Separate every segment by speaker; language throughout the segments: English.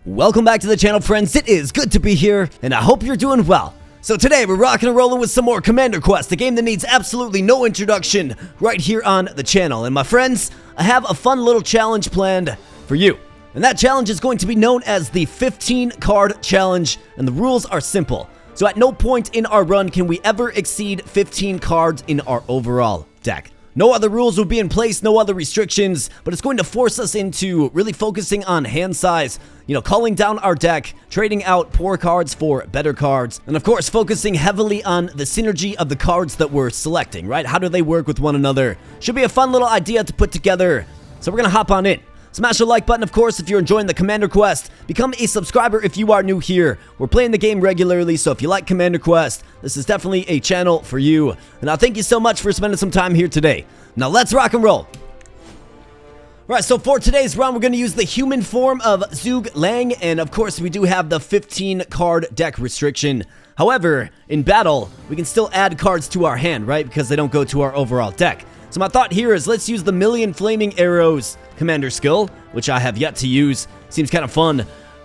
Speaker 1: Welcome back to the channel, friends. It is good to be here, and I hope you're doing well. So today, we're rocking and rolling with some more Commander Quest, a game that needs absolutely no introduction right here on the channel. And my friends, I have a fun little challenge planned for you. And that challenge is going to be known as the 15-card challenge, and the rules are simple. So at no point in our run can we ever exceed 15 cards in our overall deck. No other rules will be in place, no other restrictions, but it's going to force us into really focusing on hand size, culling down our deck, trading out poor cards for better cards, and of course focusing heavily on the synergy of the cards that we're selecting, right? How do they work with one another? Should be a fun little idea to put together, so we're gonna hop on in. Smash the like button, of course, if you're enjoying the Commander Quest. Become a subscriber if you are new here. We're playing the game regularly, so if you like Commander Quest, this is definitely a channel for you. And I thank you so much for spending some time here today. Now let's rock and roll. Alright, so for today's run, we're going to use the human form of Zug Lang, and of course we do have the 15-card deck restriction. However, in battle, we can still add cards to our hand, right? Because they don't go to our overall deck. So my thought here is let's use the Million Flaming Arrows commander skill, which I have yet to use. Seems kind of fun.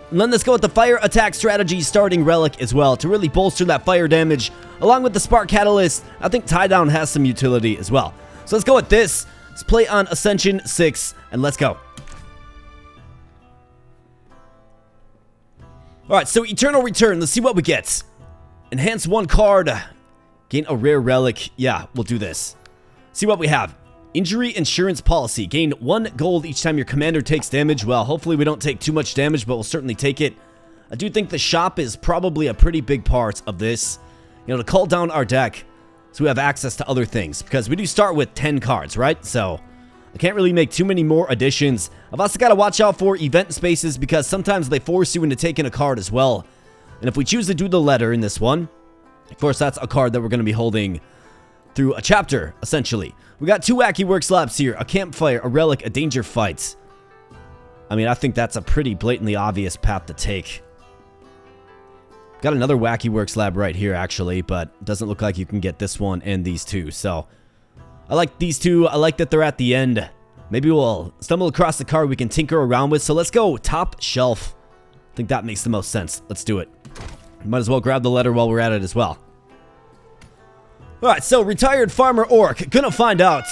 Speaker 1: And then let's go with the fire attack strategy starting relic as well to really bolster that fire damage. Along with the spark catalyst, I think tie down has some utility as well. So let's go with this. Let's play on Ascension 6 and let's go. Alright, so Eternal Return. Let's see what we get. Enhance one card. Gain a rare relic. Yeah, we'll do this. See what we have. Injury Insurance Policy. Gain 1 gold each time your commander takes damage. Well, hopefully we don't take too much damage, but we'll certainly take it. I do think the shop is probably a pretty big part of this. To cull down our deck so we have access to other things. Because we do start with 10 cards, right? So I can't really make too many more additions. I've also got to watch out for event spaces because sometimes they force you into taking a card as well. And if we choose to do the letter in this one, of course that's a card that we're going to be holding through a chapter, essentially. We got 2 wacky work slabs here, a campfire, a relic, a danger fight. I mean, I think that's a pretty blatantly obvious path to take. Got another wacky work slab right here, actually, but doesn't look like you can get this one and these two. So, I like these two. I like that they're at the end. Maybe we'll stumble across the card we can tinker around with. So, let's go top shelf. I think that makes the most sense. Let's do it. Might as well grab the letter while we're at it as well. Alright, so retired farmer orc. Gonna find out.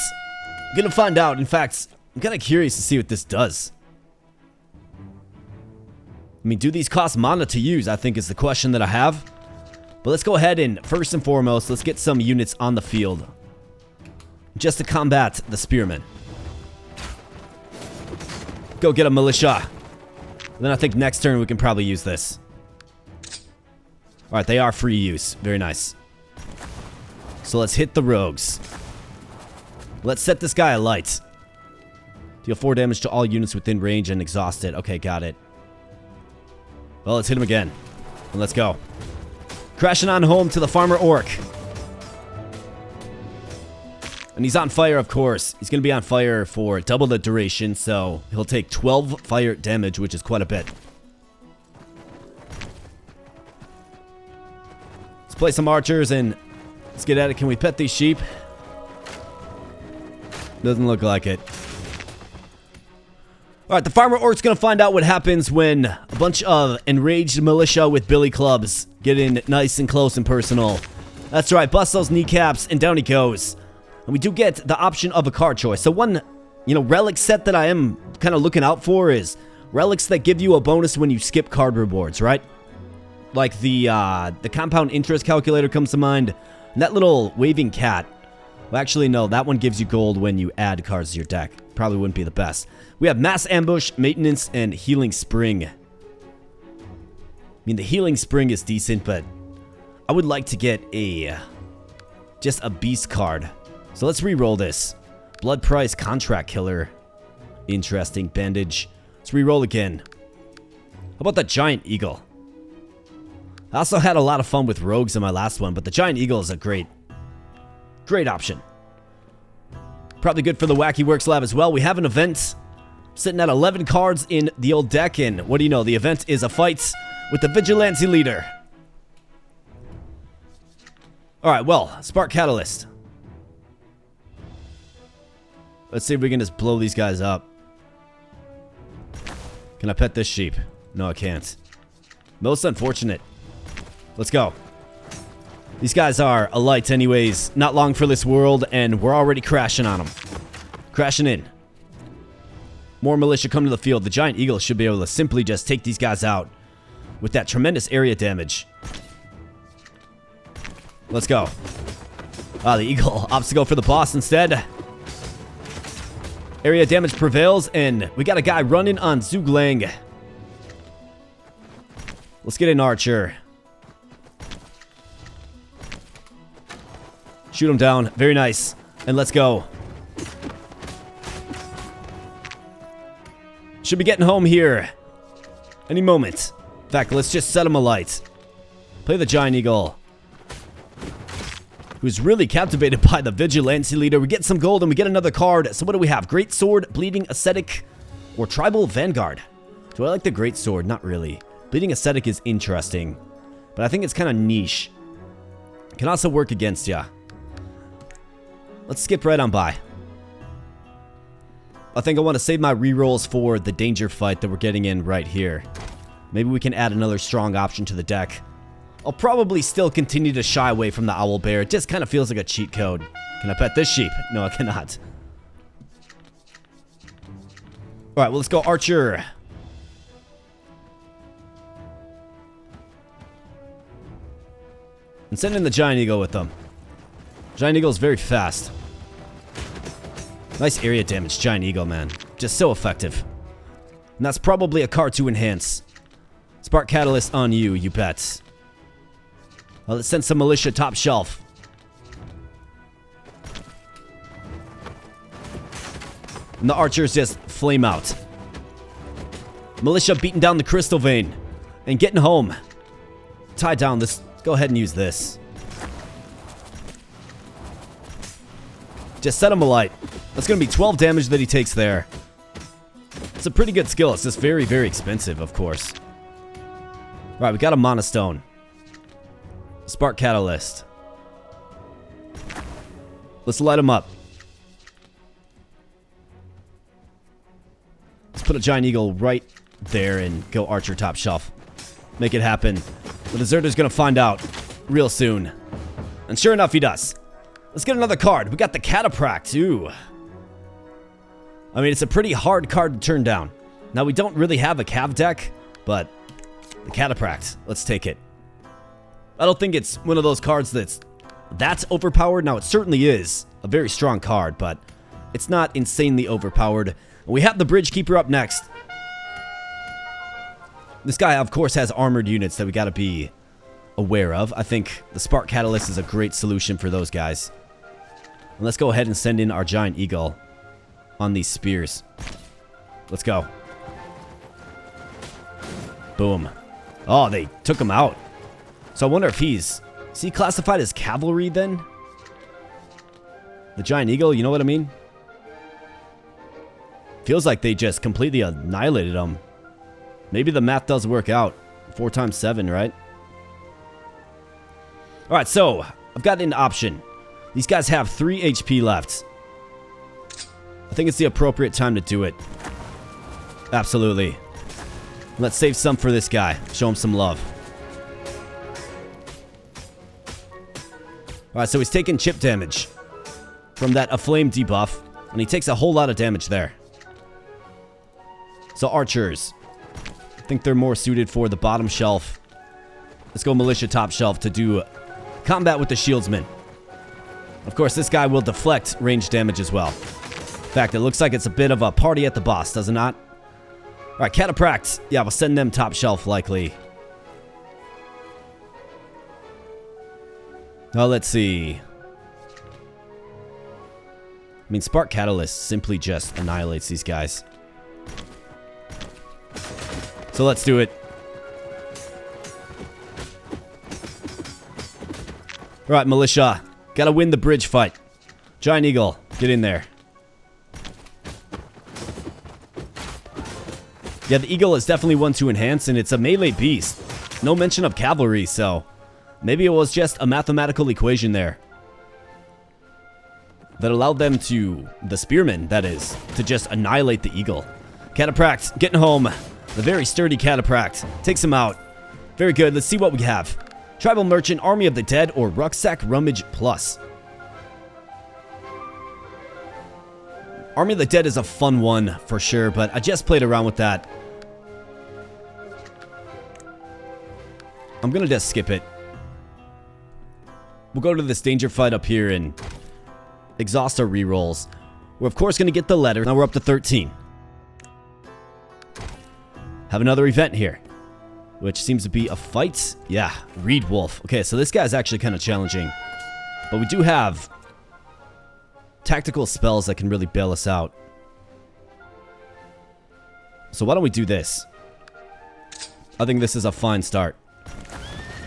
Speaker 1: In fact, I'm kind of curious to see what this does. I mean, do these cost mana to use? I think is the question that I have. But let's go ahead and first and foremost, let's get some units on the field. Just to combat the spearmen. Go get a militia. And then I think next turn we can probably use this. Alright, they are free use. Very nice. So let's hit the rogues. Let's set this guy alight. Deal 4 damage to all units within range and exhaust it. Okay, got it. Well, let's hit him again. And let's go. Crashing on home to the farmer orc. And he's on fire, of course. He's going to be on fire for double the duration, so he'll take 12 fire damage, which is quite a bit. Let's play some archers and let's get at it. Can we pet these sheep? Doesn't look like it. Alright, the farmer orc's gonna find out what happens when a bunch of enraged militia with billy clubs get in nice and close and personal. That's right, bust those kneecaps and down he goes. And we do get the option of a card choice. So one, relic set that I am kind of looking out for is relics that give you a bonus when you skip card rewards, right? Like the compound interest calculator comes to mind. And that little waving cat. Well, actually, no. That one gives you gold when you add cards to your deck. Probably wouldn't be the best. We have Mass Ambush, Maintenance, and Healing Spring. I mean, the Healing Spring is decent, but I would like to get just a Beast card. So let's re-roll this. Blood Price, Contract Killer. Interesting. Bandage. Let's re-roll again. How about the Giant Eagle? I also had a lot of fun with rogues in my last one, but the Giant Eagle is a great option. Probably good for the Wacky Work Slab as well. We have an event sitting at 11 cards in the old deck, and what do you know? The event is a fight with the Vigilante leader. Alright, well, Spark Catalyst. Let's see if we can just blow these guys up. Can I pet this sheep? No, I can't. Most unfortunate. Let's go. These guys are a light anyways. Not long for this world, and we're already crashing on them. Crashing in. More militia come to the field. The giant eagle should be able to simply just take these guys out with that tremendous area damage. Let's go. Ah, the eagle opts to go for the boss instead. Area damage prevails, and we got a guy running on Zuglang. Let's get an archer. Shoot him down. Very nice. And let's go. Should be getting home here any moment. In fact, let's just set him alight. Play the giant eagle, who's really captivated by the vigilante leader. We get some gold and we get another card. So what do we have? Great sword, bleeding ascetic, or tribal vanguard? Do I like the great sword? Not really. Bleeding ascetic is interesting, but I think it's kind of niche. Can also work against ya. Let's skip right on by. I think I want to save my rerolls for the danger fight that we're getting in right here. Maybe we can add another strong option to the deck. I'll probably still continue to shy away from the owl bear. It just kind of feels like a cheat code. Can I pet this sheep? No, I cannot. Alright, well, let's go archer. And send in the giant eagle with them. Giant eagle is very fast. Nice area damage, giant eagle, man. Just so effective. And that's probably a card to enhance. Spark catalyst on you, you bet. Well, let's send some militia top shelf. And the archers just flame out. Militia beating down the crystal vein. And getting home. Tie down this. Go ahead and use this. Just set him alight. That's going to be 12 damage that he takes there. It's a pretty good skill. It's just very, very expensive, of course. Alright, we got a Mana Stone. Spark Catalyst. Let's light him up. Let's put a giant eagle right there and go archer top shelf. Make it happen. The deserter's gonna find out real soon. And sure enough, he does. Let's get another card. We got the Catapract. Ooh. I mean, it's a pretty hard card to turn down. Now, we don't really have a Cav deck, but the Catapract, let's take it. I don't think it's one of those cards that's overpowered. Now, it certainly is a very strong card, but it's not insanely overpowered. We have the Bridge Keeper up next. This guy, of course, has armored units that we got to be aware of. I think the Spark Catalyst is a great solution for those guys. And let's go ahead and send in our Giant Eagle on these spears. Let's go. Boom. Oh, they took him out. So I wonder if is he classified as cavalry then? The Giant Eagle, you know what I mean? Feels like they just completely annihilated him. Maybe the math does work out. 4 times 7, right? Alright, so I've got an option. These guys have 3 HP left. I think it's the appropriate time to do it. Absolutely. Let's save some for this guy. Show him some love. Alright, so he's taking chip damage from that Aflame debuff. And he takes a whole lot of damage there. So archers. I think they're more suited for the bottom shelf. Let's go militia top shelf to do combat with the shieldsman. Of course, this guy will deflect range damage as well. In fact, it looks like it's a bit of a party at the boss, does it not? Alright, Catapract. Yeah, we'll send them top shelf likely. Now, let's see. I mean, Spark Catalyst simply just annihilates these guys. So let's do it. Alright, militia. Gotta win the bridge fight. Giant Eagle, get in there. Yeah, the Eagle is definitely one to enhance, and it's a melee beast. No mention of cavalry, so maybe it was just a mathematical equation there that allowed them to, the spearmen, that is, to just annihilate the Eagle. Catapract, getting home. The very sturdy catapract takes him out. Very good. Let's see what we have. Tribal Merchant, Army of the Dead, or Rucksack Rummage Plus. Army of the Dead is a fun one for sure, but I just played around with that. I'm gonna just skip it. We'll go to this danger fight up here and exhaust our rerolls. We're of course gonna get the letter. Now we're up to 13. Have another event here, which seems to be a fight. Yeah, Reed Wolf. Okay, so this guy's actually kind of challenging, but we do have tactical spells that can really bail us out. So why don't we do this? I think this is a fine start.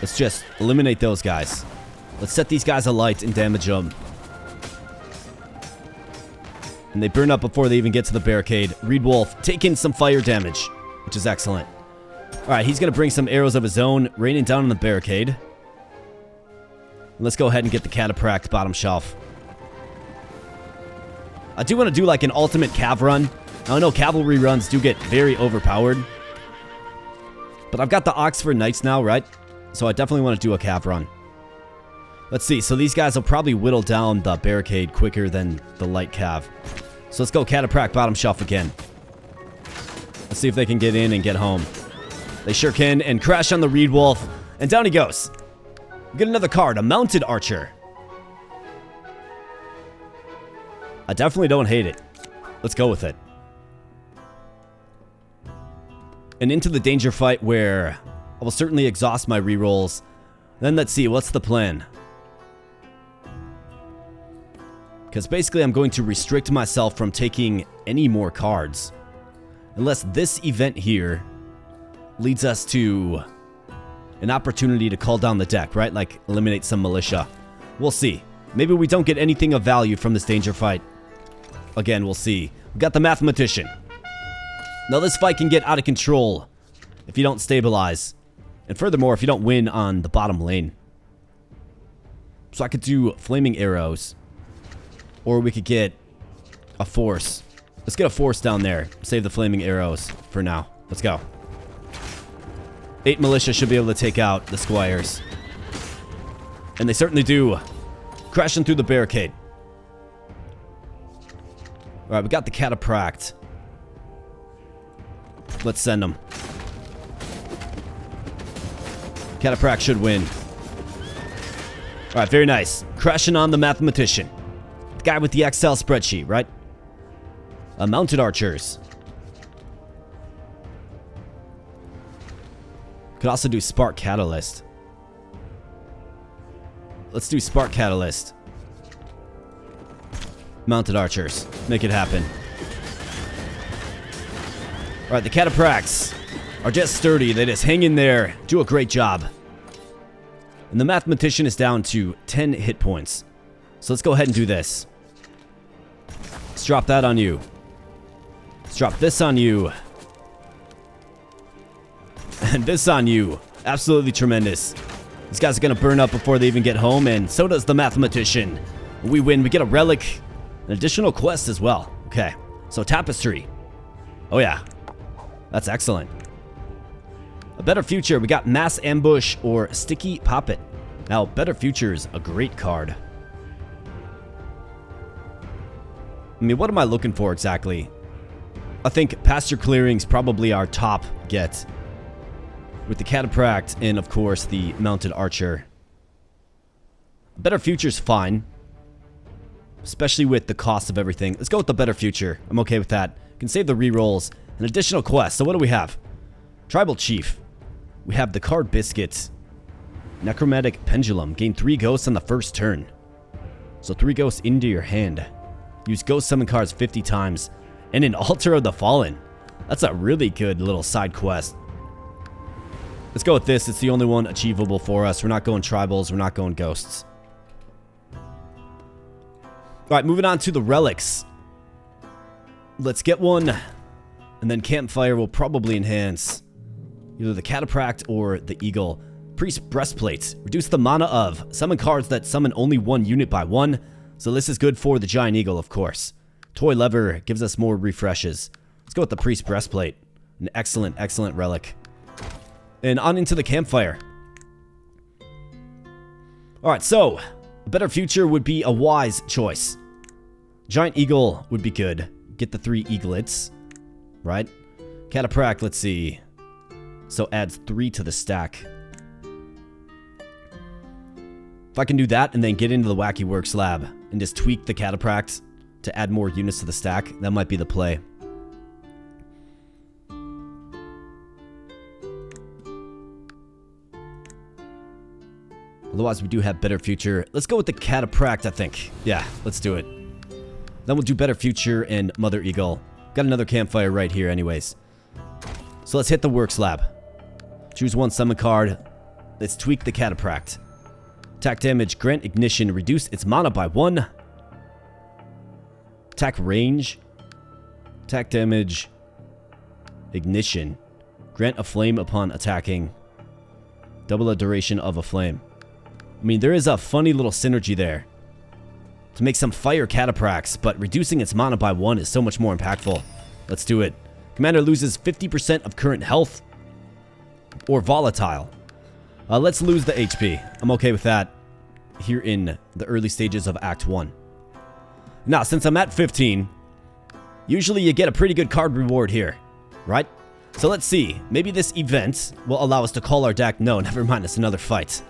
Speaker 1: Let's just eliminate those guys. Let's set these guys alight and damage them. And they burn up before they even get to the barricade. Reed Wolf taking some fire damage, which is excellent. Alright, he's going to bring some arrows of his own, raining down on the barricade. Let's go ahead and get the catapract bottom shelf. I do want to do like an ultimate cav run. Now I know cavalry runs do get very overpowered, but I've got the Oxford Knights now, right? So I definitely want to do a cav run. Let's see. So these guys will probably whittle down the barricade quicker than the light cav. So let's go catapract bottom shelf again. Let's see if they can get in and get home. They sure can, and crash on the Reed Wolf, and down he goes. We get another card, a mounted archer. I definitely don't hate it. Let's go with it. And into the danger fight where I will certainly exhaust my rerolls. Then let's see, what's the plan? Because basically I'm going to restrict myself from taking any more cards. Unless this event here leads us to an opportunity to call down the deck, right? Like eliminate some militia. We'll see. Maybe we don't get anything of value from this danger fight. Again, we'll see. We got the Mathematician. Now this fight can get out of control if you don't stabilize. And furthermore, if you don't win on the bottom lane. So I could do flaming arrows. Or we could get a force. Let's get a force down there. Save the flaming arrows for now. Let's go. 8 militia should be able to take out the squires. And they certainly do. Crashing through the barricade. Alright, we got the catapract. Let's send them. Catapract should win. Alright, very nice. Crashing on the Mathematician. The guy with the Excel spreadsheet, right? Mounted archers. Could also do Spark Catalyst. Let's do Spark Catalyst. Mounted archers. Make it happen. Alright, the catapracts are just sturdy. They just hang in there. Do a great job. And the Mathematician is down to 10 hit points. So let's go ahead and do this. Let's drop that on you. Let's drop this on you. And this on you. Absolutely tremendous. These guys are going to burn up before they even get home, and so does the Mathematician. We win. We get a relic. An additional quest as well. Okay. So tapestry. Oh yeah. That's excellent. A better future. We got mass ambush or sticky poppet. Now, better future is a great card. I mean, what am I looking for exactly? I think pasture clearing's probably our top get. With the catapract and, of course, the mounted archer. Better future's fine. Especially with the cost of everything. Let's go with the better future. I'm okay with that. Can save the rerolls. An additional quest. So what do we have? Tribal Chief. We have the card Biscuit. Necromantic Pendulum. Gain 3 ghosts on the first turn. So 3 ghosts into your hand. Use ghost summon cards 50 times. And an Altar of the Fallen. That's a really good little side quest. Let's go with this. It's the only one achievable for us. We're not going tribals. We're not going ghosts. Alright, moving on to the relics. Let's get one. And then Campfire will probably enhance either the Catapract or the Eagle. Priest Breastplate. Reduce the mana of. Summon cards that summon only 1 unit by 1. So this is good for the Giant Eagle, of course. Toy Lever gives us more refreshes. Let's go with the Priest Breastplate. An excellent, excellent relic. And on into the campfire. Alright, so a better future would be a wise choice. Giant eagle would be good. Get the 3 eaglets. Right? Catapract, let's see. So adds 3 to the stack. If I can do that and then get into the Wacky Works lab and just tweak the Catapract to add more units to the stack, that might be the play. Otherwise, we do have better future. Let's go with the Catapract, I think. Yeah, let's do it. Then we'll do better future and Mother Eagle. Got another campfire right here anyways. So let's hit the Works lab. Choose 1 summon card. Let's tweak the Catapract. Attack damage, grant ignition, reduce its mana by 1. Attack range. Attack damage. Ignition. Grant a flame upon attacking. Double the duration of a flame. I mean, there is a funny little synergy there. To make some fire Catapracts, but reducing its mana by 1 is so much more impactful. Let's do it. Commander loses 50% of current health. Or volatile. Let's lose the HP. I'm okay with that here in the early stages of Act 1. Now, since I'm at 15, usually you get a pretty good card reward here, right? So let's see. Maybe this event will allow us to call our deck. No, never mind. It's another fight.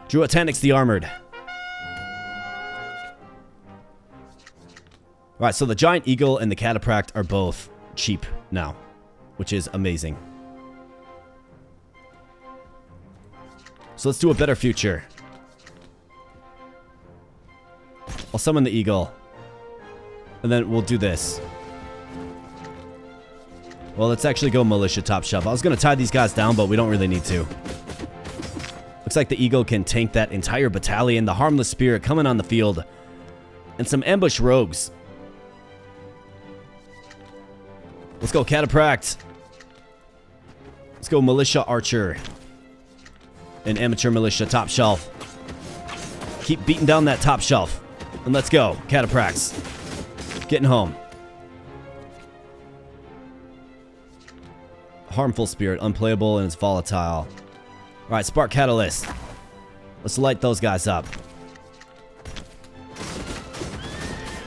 Speaker 1: Druatanix the Armored. Alright, so the Giant Eagle and the Catapract are both cheap now, which is amazing. So let's do a better future. I'll summon the Eagle. And then we'll do this. Well, let's actually go Militia Top Shelf. I was going to tie these guys down, but we don't really need to. Looks like the Eagle can tank that entire battalion. The Harmless Spirit coming on the field. And some ambush rogues. Let's go Catapract. Let's go Militia Archer. And Amateur Militia Top Shelf. Keep beating down that top shelf. And let's go. Catapracts. Getting home. Harmful Spirit. Unplayable and it's volatile. Alright, Spark Catalyst. Let's light those guys up.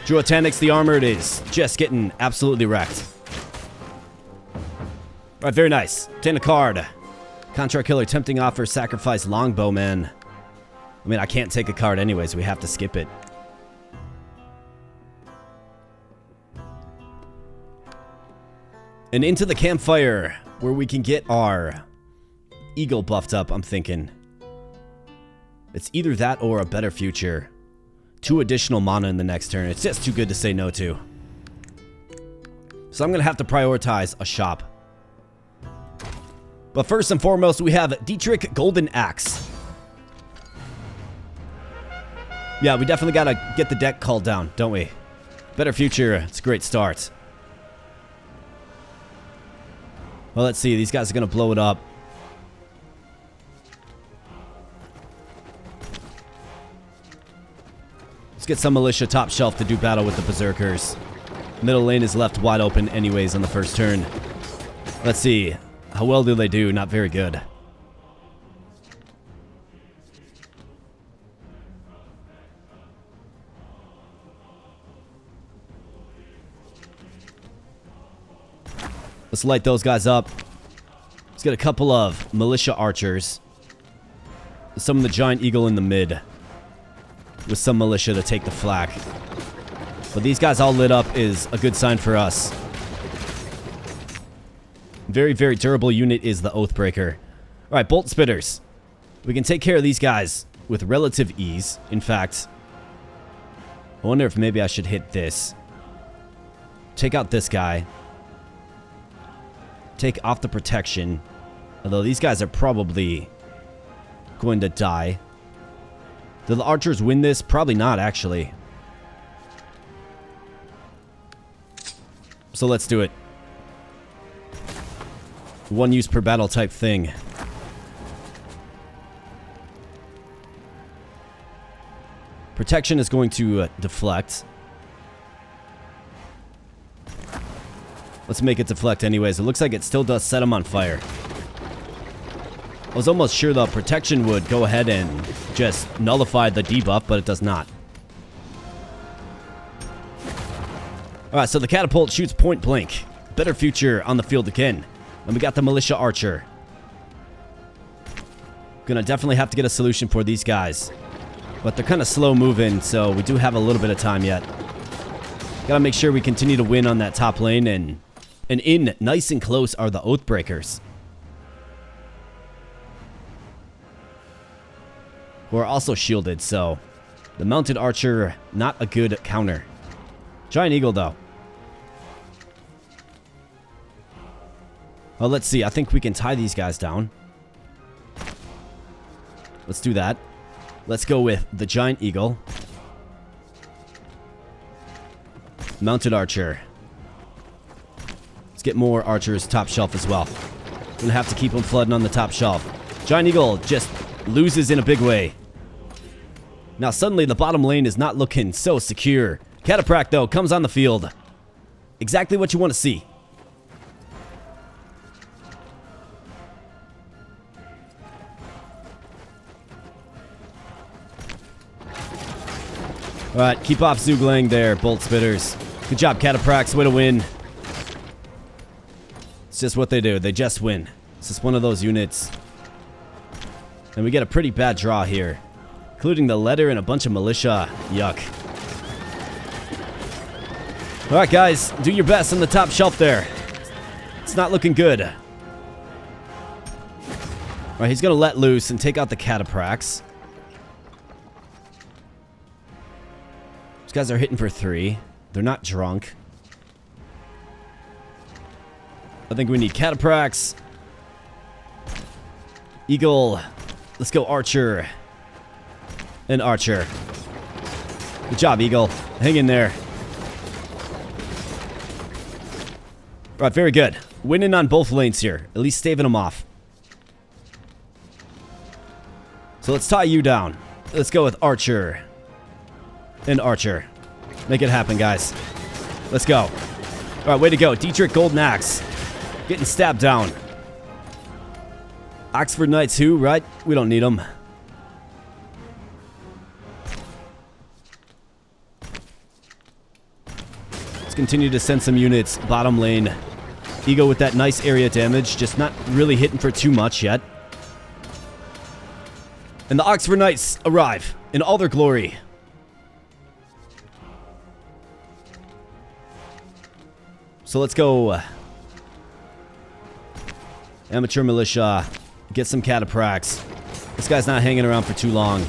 Speaker 1: Druatanix the Armored is just getting absolutely wrecked. Alright, very nice. Obtain a card. Contract Killer, Tempting Offer, Sacrifice Longbowman. I mean, I can't take a card anyways. We have to skip it. And into the campfire, where we can get our Eagle buffed up, I'm thinking. It's either that or a better future. 2 additional mana in the next turn. It's just too good to say no to. So I'm going to have to prioritize a shop. But first and foremost, we have Dietrich Golden Axe. Yeah, we definitely got to get the deck called down, don't we? Better future. It's a great start. Well, let's see. These guys are going to blow it up. Let's get some Militia Top Shelf to do battle with the Berserkers. Middle lane is left wide open anyways on the first turn. Let's see. How well do they do? Not very good. Let's light those guys up. Let's get a couple of Militia Archers. Some of the Giant Eagle in the mid. With some Militia to take the flak. But these guys all lit up is a good sign for us. Very, very durable unit is the Oathbreaker. Alright, Bolt Spitters. We can take care of these guys with relative ease. In fact, I wonder if maybe I should hit this. Take out this guy. Take off the protection. Although these guys are probably going to die. Do the archers win this? Probably not, actually. So let's do it. 1 use per battle type thing. Protection is going to deflect. Let's make it deflect anyways. It looks like it still does set him on fire. I was almost sure the protection would go ahead and just nullify the debuff, but it does not. Alright, so the catapult shoots point blank. Better future on the field again. And we got the militia archer. Gonna definitely have to get a solution for these guys. But they're kind of slow moving, so we do have a little bit of time yet. Gotta make sure we continue to win on that top lane, and in nice and close are the Oathbreakers, who are also shielded, so the mounted archer, not a good counter. Giant eagle, though. Well, let's see. I think we can tie these guys down. Let's do that. Let's go with the giant eagle. Mounted archer. Let's get more archers top shelf as well. Gonna have to keep them flooding on the top shelf. Giant eagle just loses in a big way. Now suddenly the bottom lane is not looking so secure. Cataphract, though, comes on the field. Exactly what you want to see. Alright, keep off Zuglang there, Bolt Spitters. Good job, Cataphracts. Way to win. It's just what they do. They just win. It's just one of those units. And we get a pretty bad draw here, including the letter and a bunch of militia. Yuck. Alright, guys. Do your best on the top shelf there. It's not looking good. Alright, he's going to let loose and take out the Cataphracts. Guys are hitting for 3. They're not drunk. I think we need Cataphracts. Eagle. Let's go archer. And archer. Good job, Eagle. Hang in there. Alright, very good. Winning on both lanes here. At least staving them off. So let's tie you down. Let's go with archer. And archer. Make it happen, guys. Let's go. Alright, way to go. Dietrich Golden Axe. Getting stabbed down. Oxford Knights who, right? We don't need them. Let's continue to send some units bottom lane. Ego with that nice area damage. Just not really hitting for too much yet. And the Oxford Knights arrive in all their glory. So let's go. Amateur militia. Get some Cataphracts. This guy's not hanging around for too long.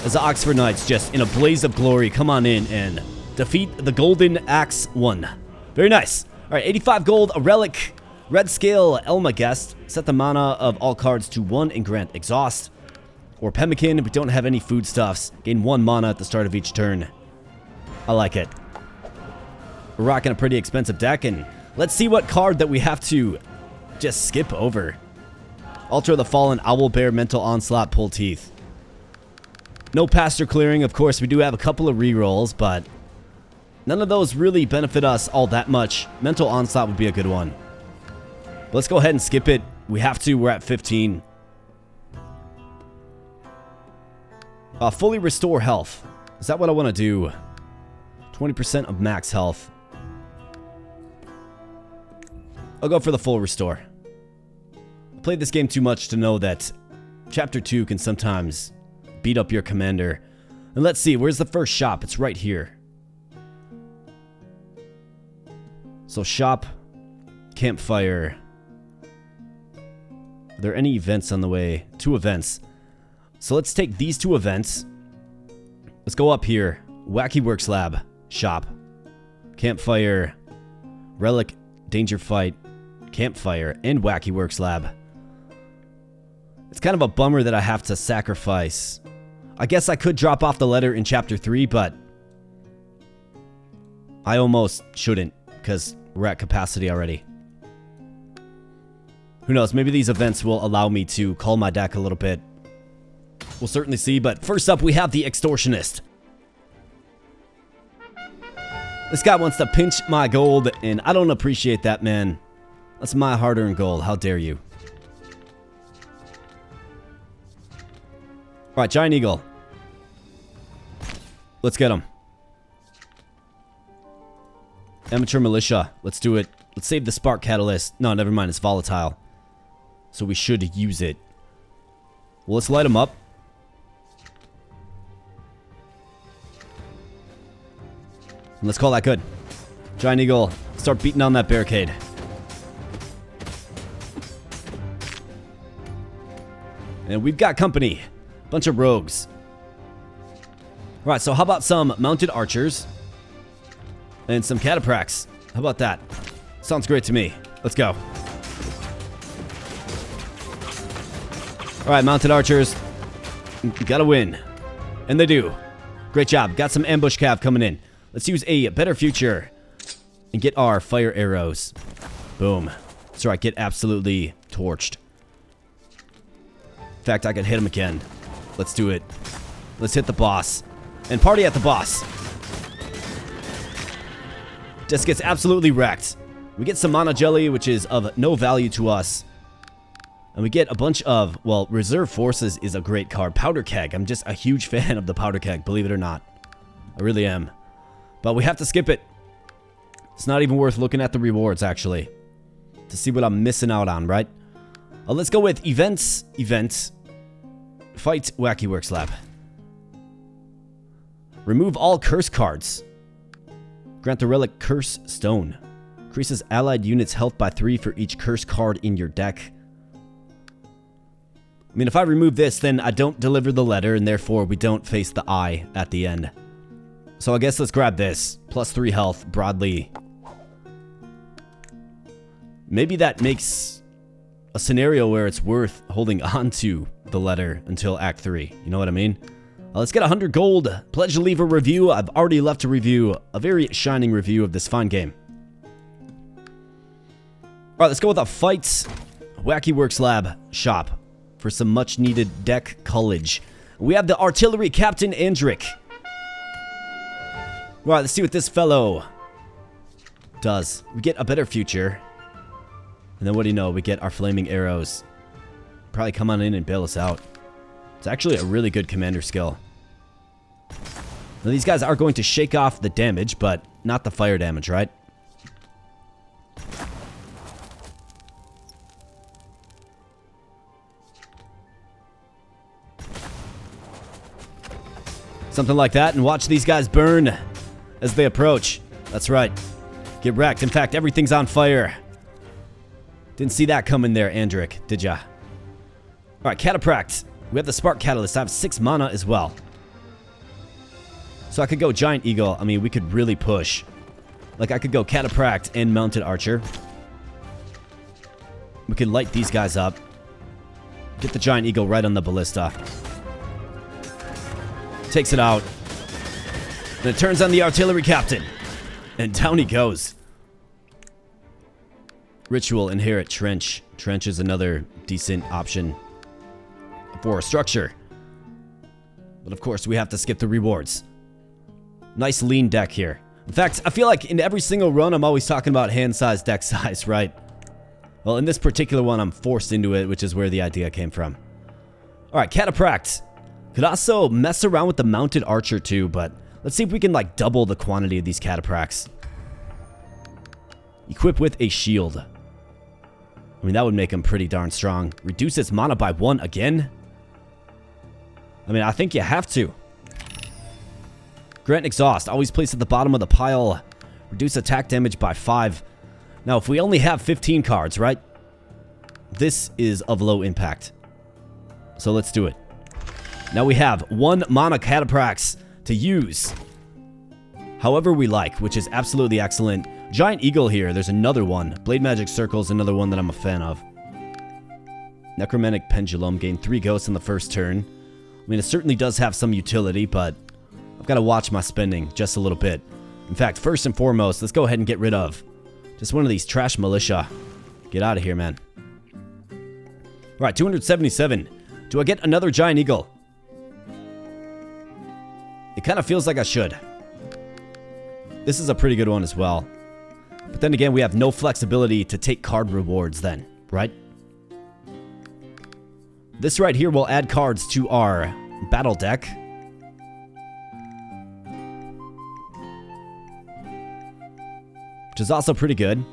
Speaker 1: As the Oxford Knights just in a blaze of glory come on in and defeat the Golden Axe 1. Very nice. Alright, 85 gold, a relic, red scale, Elma guest. Set the mana of all cards to 1 and grant exhaust. Or pemmican, we don't have any foodstuffs. Gain 1 mana at the start of each turn. I like it. We're rocking a pretty expensive deck, and let's see what card that we have to just skip over. Altar of the Fallen, Owlbear, Mental Onslaught, Pull Teeth. No Pasture Clearing, of course. We do have a couple of rerolls, but none of those really benefit us all that much. Mental Onslaught would be a good one. But let's go ahead and skip it. We have to. We're at 15. Fully Restore Health. Is that what I want to do? 20% of max health. I'll go for the full restore. I played this game too much to know that Chapter 2 can sometimes beat up your commander. And let's see, where's the first shop? It's right here. So shop, campfire. Are there any events on the way? 2 events. So let's take these 2 events. Let's go up here. Wacky Works Lab, shop, campfire, relic, danger fight, campfire, and Wacky Works Lab. It's kind of a bummer that I have to sacrifice. I guess I could drop off the letter in Chapter 3, but I almost shouldn't, because we're at capacity already. Who knows, maybe these events will allow me to cull my deck a little bit. We'll certainly see, but first up we have the Extortionist. This guy wants to pinch my gold, and I don't appreciate that, man. That's my hard-earned gold. How dare you? Alright, Giant Eagle. Let's get him. Amateur Militia. Let's do it. Let's save the Spark Catalyst. No, never mind. It's volatile. So we should use it. Well, let's light him up. And let's call that good. Giant Eagle, start beating on that barricade. And we've got company. Bunch of rogues. Alright, so how about some mounted archers? And some cataphracts. How about that? Sounds great to me. Let's go. Alright, mounted archers. Gotta win. And they do. Great job. Got some ambush cav coming in. Let's use a better future. And get our fire arrows. Boom. That's right, get absolutely torched. In fact, I could hit him again. Let's do it. Let's hit the boss. And party at the boss. Just gets absolutely wrecked. We get some mana jelly, which is of no value to us. And we get a bunch of, well, Reserve Forces is a great card. Powder Keg. I'm just a huge fan of the Powder Keg, believe it or not. I really am. But we have to skip it. It's not even worth looking at the rewards, actually. To see what I'm missing out on, right? Let's go with events. Events. Fight Wacky Works Lab. Remove all curse cards. Grant the relic Curse Stone. Increases allied units' health by 3 for each curse card in your deck. I mean, if I remove this, then I don't deliver the letter, and therefore we don't face the eye at the end. So I guess let's grab this. Plus 3 health, broadly. Maybe that makes a scenario where it's worth holding on to the letter until Act 3. You know what I mean? Let's get 100 gold. Pledge to leave a review. I've already left a review. A very shining review of this fine game. Alright, let's go with a fight Wacky Works Lab shop for some much needed deck cullage. We have the Artillery Captain Andric. Alright, let's see what this fellow does. We get a better future. And then what do you know? We get our flaming arrows. Probably come on in and bail us out. It's actually a really good commander skill. Now these guys are going to shake off the damage, but not the fire damage, right? Something like that, and watch these guys burn as they approach. That's right. Get wrecked. In fact, everything's on fire. Didn't see that coming there, Andric, did ya? Alright, Cataphract. We have the Spark Catalyst. I have 6 mana as well. So I could go Giant Eagle. I mean, we could really push. Like, I could go Cataphract and Mounted Archer. We could light these guys up. Get the Giant Eagle right on the Ballista. Takes it out. And it turns on the Artillery Captain. And down he goes. Ritual, Inherit, Trench. Trench is another decent option for a structure. But of course, we have to skip the rewards. Nice lean deck here. In fact, I feel like in every single run, I'm always talking about hand size, deck size, right? Well, in this particular one, I'm forced into it, which is where the idea came from. Alright, Cataphract. Could also mess around with the Mounted Archer too, but let's see if we can like double the quantity of these Cataphracs. Equip with a shield. I mean, that would make him pretty darn strong. Reduce its mana by 1 again? I mean, I think you have to. Grant Exhaust. Always place at the bottom of the pile. Reduce attack damage by 5. Now, if we only have 15 cards, right? This is of low impact. So let's do it. Now we have 1 mana Cataphrax to use however we like, which is absolutely excellent. Giant Eagle here, there's another one. Blade Magic Circle is another one that I'm a fan of. Necromantic Pendulum, gain 3 ghosts in the first turn. I mean, it certainly does have some utility, but I've got to watch my spending just a little bit. In fact, first and foremost, let's go ahead and get rid of just one of these trash militia. Get out of here, man. Alright, 277. Do I get another Giant Eagle? It kind of feels like I should. This is a pretty good one as well. But then again, we have no flexibility to take card rewards then, right? This right here will add cards to our battle deck. Which is also pretty good.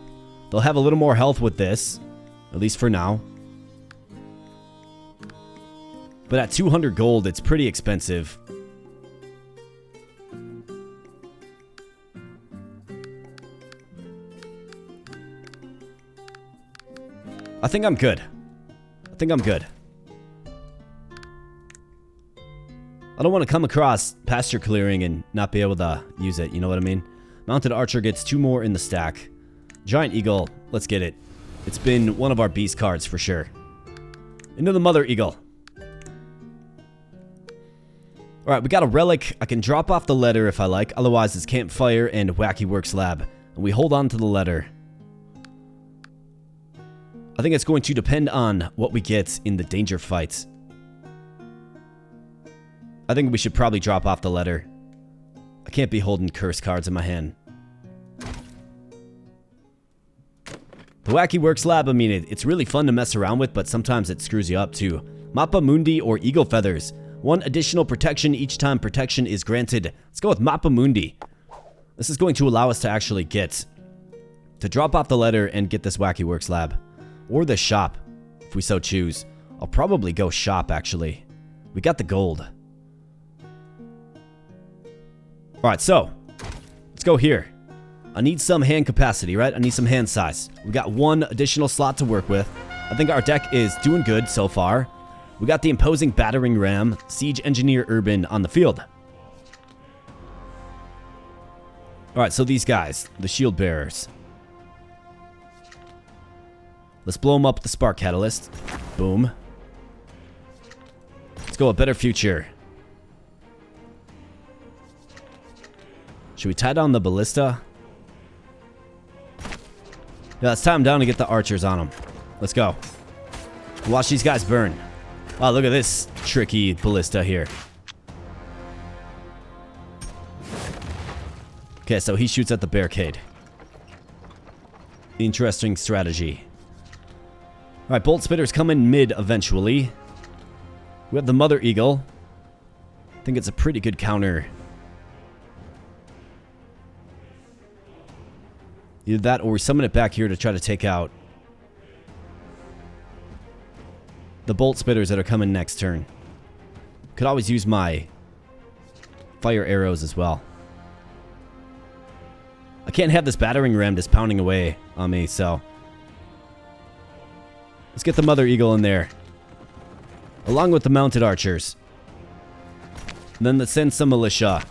Speaker 1: They'll have a little more health with this, at least for now. But at 200 gold, it's pretty expensive. I think I'm good. I think I'm good. I don't want to come across pasture clearing and not be able to use it, you know what I mean? Mounted Archer gets 2 more in the stack. Giant Eagle, let's get it. It's been one of our beast cards for sure. Into the Mother Eagle. Alright, we got a relic. I can drop off the letter if I like. Otherwise, it's Campfire and Wacky Works Lab. And we hold on to the letter. I think it's going to depend on what we get in the danger fights. I think we should probably drop off the letter. I can't be holding curse cards in my hand. The Wacky Works Lab, I mean, it's really fun to mess around with, but sometimes it screws you up too. Mappa Mundi or Eagle Feathers. 1 additional protection each time protection is granted. Let's go with Mappa Mundi. This is going to allow us to actually get... to drop off the letter and get this Wacky Works Lab. Or the shop, if we so choose. I'll probably go shop, actually. We got the gold. Alright, so. Let's go here. I need some hand capacity, right? I need some hand size. We got 1 additional slot to work with. I think our deck is doing good so far. We got the imposing battering ram, siege engineer urban on the field. Alright, so these guys, the shield bearers. Let's blow them up with the spark catalyst. Boom. Let's go a better future. Should we tie down the ballista? Yeah, let's tie them down to get the archers on them. Let's go. Watch these guys burn. Wow, look at this tricky ballista here. Okay, so he shoots at the barricade. Interesting strategy. Alright, Bolt Spitters come in mid eventually. We have the Mother Eagle. I think it's a pretty good counter. Either that or we summon it back here to try to take out the Bolt Spitters that are coming next turn. Could always use my fire arrows as well. I can't have this battering ram just pounding away on me, so... let's get the Mother Eagle in there. Along with the mounted archers. And then let's send some militia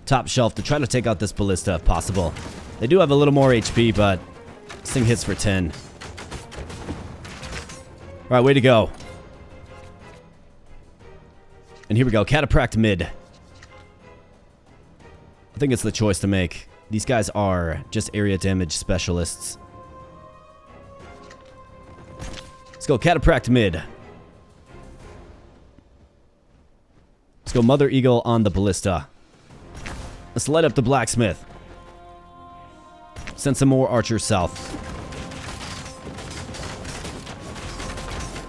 Speaker 1: top shelf to try to take out this ballista if possible. They do have a little more HP, but this thing hits for 10. Alright, way to go. And here we go, Catapract mid. I think it's the choice to make. These guys are just area damage specialists. Let's go Catapract mid. Let's go Mother Eagle on the ballista. Let's light up the blacksmith. Send some more archers south.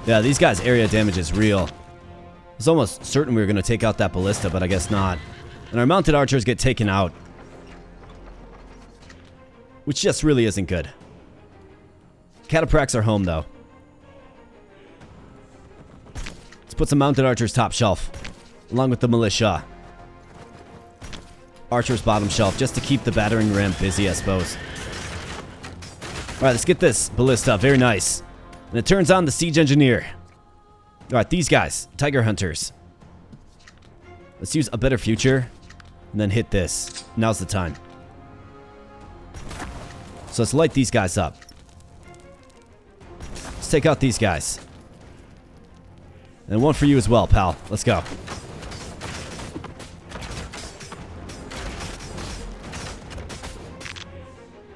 Speaker 1: Yeah, these guys' area damage is real. I was almost certain we were going to take out that ballista, but I guess not. And our mounted archers get taken out. Which just really isn't good. Catapracts are home, though. Let's put some mounted archers top shelf. Along with the militia. Archers bottom shelf, just to keep the battering ram busy, I suppose. Alright, let's get this ballista. Very nice. And it turns on the siege engineer. Alright, these guys. Tiger hunters. Let's use a better future. And then hit this. Now's the time. So let's light these guys up. Let's take out these guys. And one for you as well, pal. Let's go.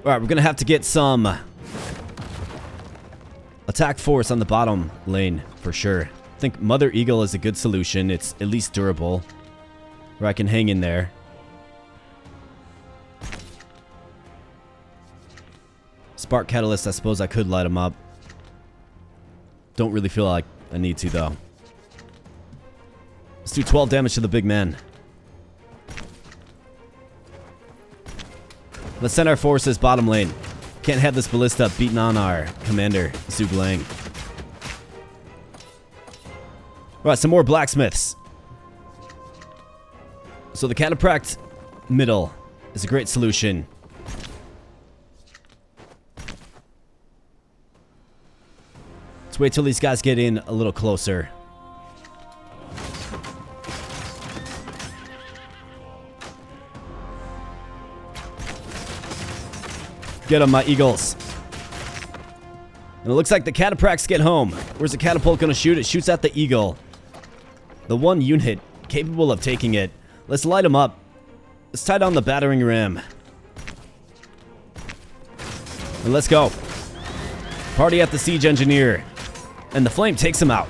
Speaker 1: Alright, we're going to have to get some attack force on the bottom lane for sure. I think Mother Eagle is a good solution. It's at least durable. Where I can hang in there. Spark Catalyst, I suppose I could light them up. Don't really feel like I need to, though. Let's do 12 damage to the big man. Let's send our forces bottom lane. Can't have this ballista beating on our commander, Zhuge Liang. Alright, some more blacksmiths. So the catapract middle is a great solution. Let's wait till these guys get in a little closer. Get them, my eagles. And it looks like the catapracts get home. Where's the catapult gonna shoot? It shoots at the eagle. The one unit capable of taking it. Let's light them up. Let's tie down the battering ram. And let's go. Party at the siege engineer. And the flame takes him out.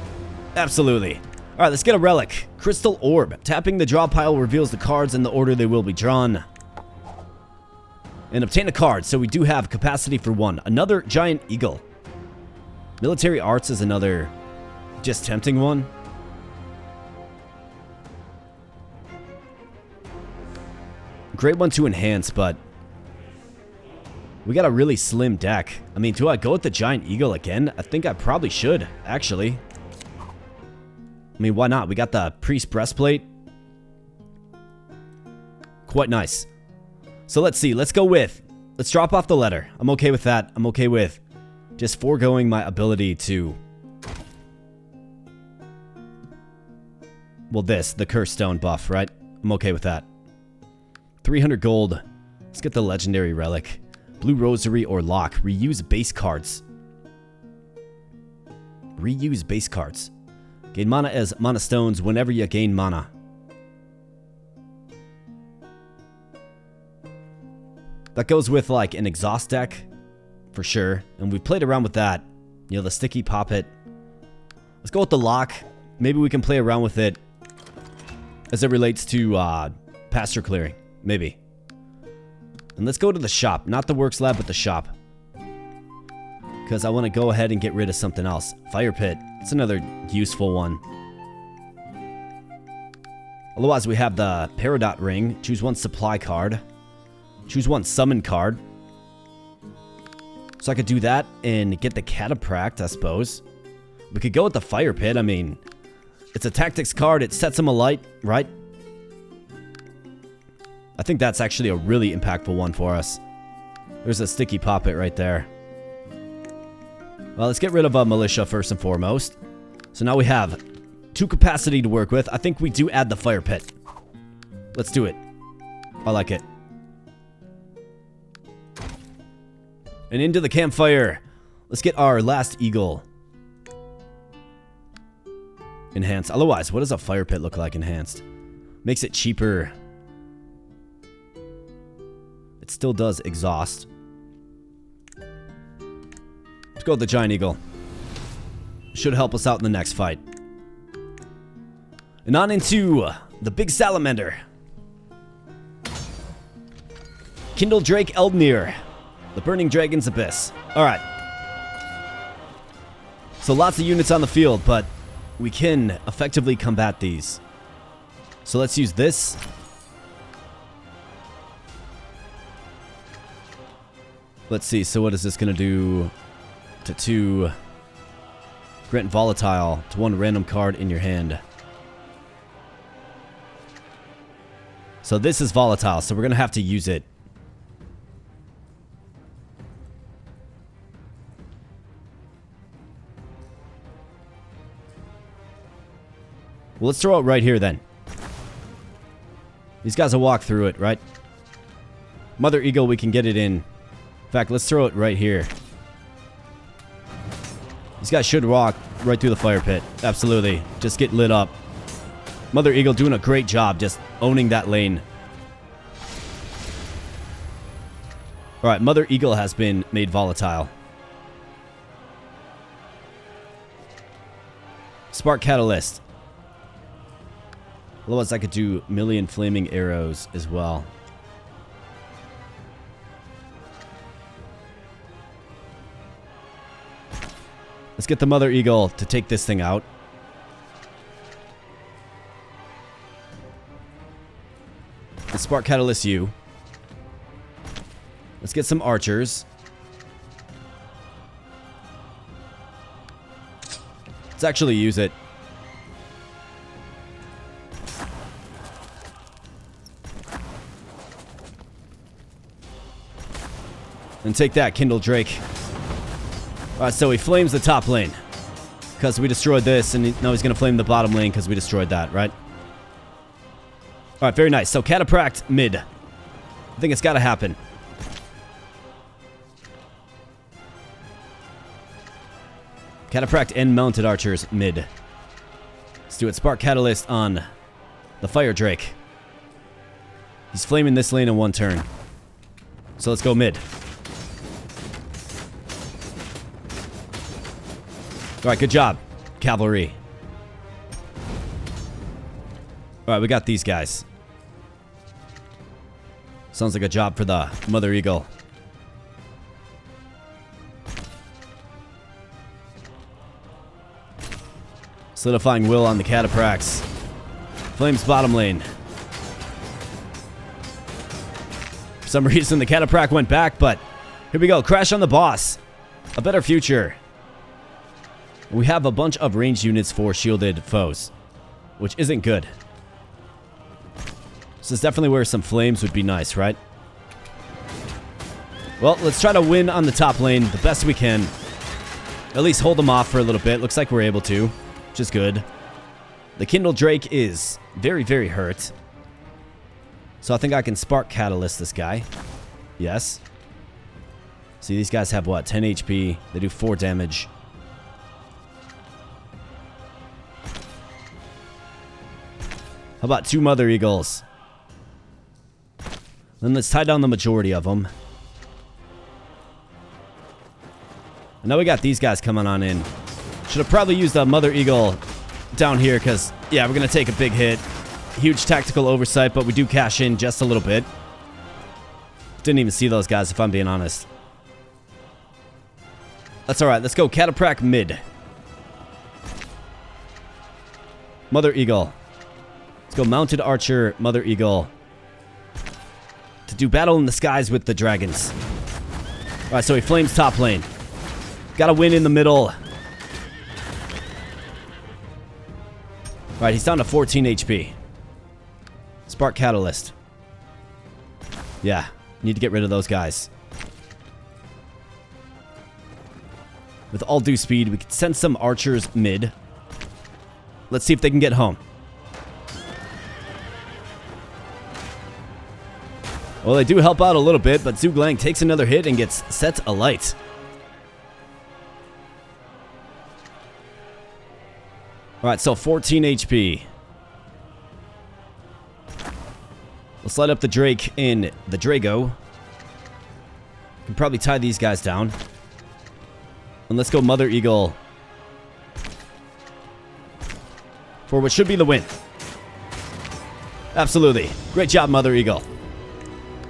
Speaker 1: Absolutely. Alright, let's get a relic. Crystal orb. Tapping the draw pile reveals the cards in the order they will be drawn. And obtain a card, so we do have capacity for one. Another giant eagle. Military arts is another just tempting one. Great one to enhance, but we got a really slim deck. I mean, do I go with the giant eagle again? I think I probably should, actually. I mean, why not? We got the priest breastplate. Quite nice. So let's see. Let's go with... Let's drop off the letter. I'm okay with that. I'm okay with just foregoing my ability to... Well, the curse stone buff, right? I'm okay with that. 300 gold. Let's get the legendary relic. Blue rosary or lock. Reuse base cards. Reuse base cards. Gain mana as mana stones whenever you gain mana. That goes with like an exhaust deck for sure. And we played around with that. You know, the sticky poppet. Let's go with the lock. Maybe we can play around with it as it relates to pasture clearing. Maybe. And let's go to the shop. Not the works lab, but the shop. Because I want to go ahead and get rid of something else. Fire pit. It's another useful one. Otherwise, we have the Peridot ring. Choose one supply card. Choose one summon card. So I could do that and get the catapract, I suppose. We could go with the fire pit. I mean, it's a tactics card. It sets them alight, right? I think that's actually a really impactful one for us. There's a sticky poppet right there. Well, let's get rid of a militia first and foremost. So now we have 2 capacity to work with. I think we do add the fire pit. Let's do it. I like it. And into the campfire. Let's get our last eagle. Enhanced. Otherwise, what does a fire pit look like enhanced? Makes it cheaper. It still does exhaust. Let's go with the giant eagle. Should help us out in the next fight. And on into the big salamander. Kindle Drake Eldnir. The Burning Dragon's Abyss. Alright. So lots of units on the field, but we can effectively combat these. So let's use this. Let's see, so what is this going to do to 2? Grant volatile to 1 random card in your hand. So this is volatile, so we're going to have to use it. Well, let's throw it right here then. These guys will walk through it, right? Mother Eagle, we can get it in. In fact, let's throw it right here. These guys should walk right through the fire pit. Absolutely. Just get lit up. Mother Eagle doing a great job just owning that lane. Alright, Mother Eagle has been made volatile. Spark Catalyst. Otherwise, I could do million flaming arrows as well. Let's get the Mother Eagle to take this thing out. Let's Spark Catalyst you. Let's get some archers. Let's actually use it. And take that, Kindle Drake. Alright, so he flames the top lane. Because we destroyed this, and now he's going to flame the bottom lane because we destroyed that, right? Alright, very nice. So, Catapract mid. I think it's got to happen. Catapract and mounted archers mid. Let's do it. Spark Catalyst on the Fire Drake. He's flaming this lane in one turn. So let's go mid. Alright, good job, cavalry. Alright, we got these guys. Sounds like a job for the Mother Eagle. Solidifying will on the Catapracts. Flames bottom lane. For some reason, the Catapract went back, but here we go. Crash on the boss. A better future. We have a bunch of ranged units for shielded foes, which isn't good. This is definitely where some flames would be nice, right? Well, let's try to win on the top lane the best we can. At least hold them off for a little bit. Looks like we're able to, which is good. The Kindle Drake is very, very hurt. So I think I can Spark Catalyst this guy. Yes. See, these guys have what? 10 HP. They do 4 damage. How about 2 Mother Eagles? Then let's tie down the majority of them. And now we got these guys coming on in. Should have probably used a Mother Eagle down here because, yeah, we're going to take a big hit. Huge tactical oversight, but we do cash in just a little bit. Didn't even see those guys, if I'm being honest. That's alright. Let's go Catapract mid. Mother Eagle. Let's go Mounted Archer, Mother Eagle. To do battle in the skies with the dragons. Alright, so he flames top lane. Gotta win in the middle. Alright, he's down to 14 HP. Spark Catalyst. Yeah, need to get rid of those guys. With all due speed, we can send some archers mid. Let's see if they can get home. Well, they do help out a little bit, but Zuglang takes another hit and gets set alight. Alright, so 14 HP. Let's light up the Drake in the Drago. Can probably tie these guys down. And let's go Mother Eagle for what should be the win. Absolutely. Great job, Mother Eagle.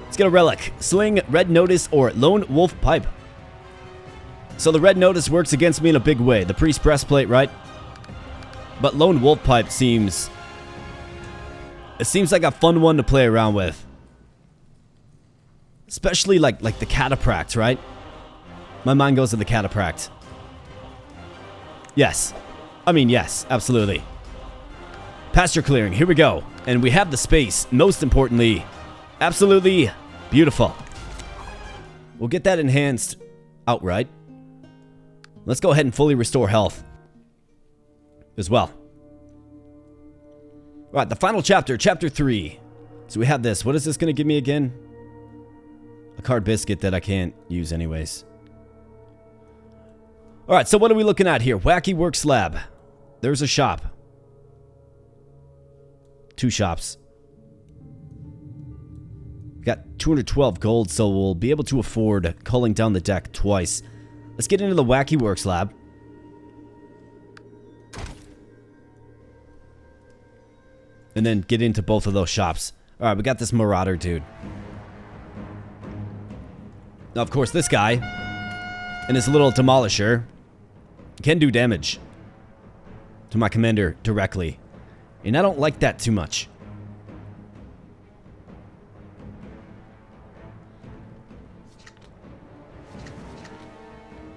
Speaker 1: Let's get a relic. Sling, Red Notice, or Lone Wolf Pipe. So the Red Notice works against me in a big way. The Priest Breastplate, right? But Lone Wolf Pipe seems... It seems like a fun one to play around with. Especially like the Catapract, right? My mind goes to the Catapract. Yes. I mean, yes, absolutely. Pasture clearing, here we go. And we have the space, most importantly. Absolutely beautiful. We'll get that enhanced outright. Let's go ahead and fully restore health as well. Alright, the final chapter, chapter 3. So we have this. What is this going to give me again? A card biscuit that I can't use anyways. Alright, so what are we looking at here? Wacky Works Lab. There's a shop. 2 shops. Got 212 gold, so we'll be able to afford culling down the deck twice. Let's get into the Wacky Works Lab. And then get into both of those shops. Alright, we got this Marauder dude. Now, of course, this guy and his little Demolisher. can do damage to my commander directly. And I don't like that too much.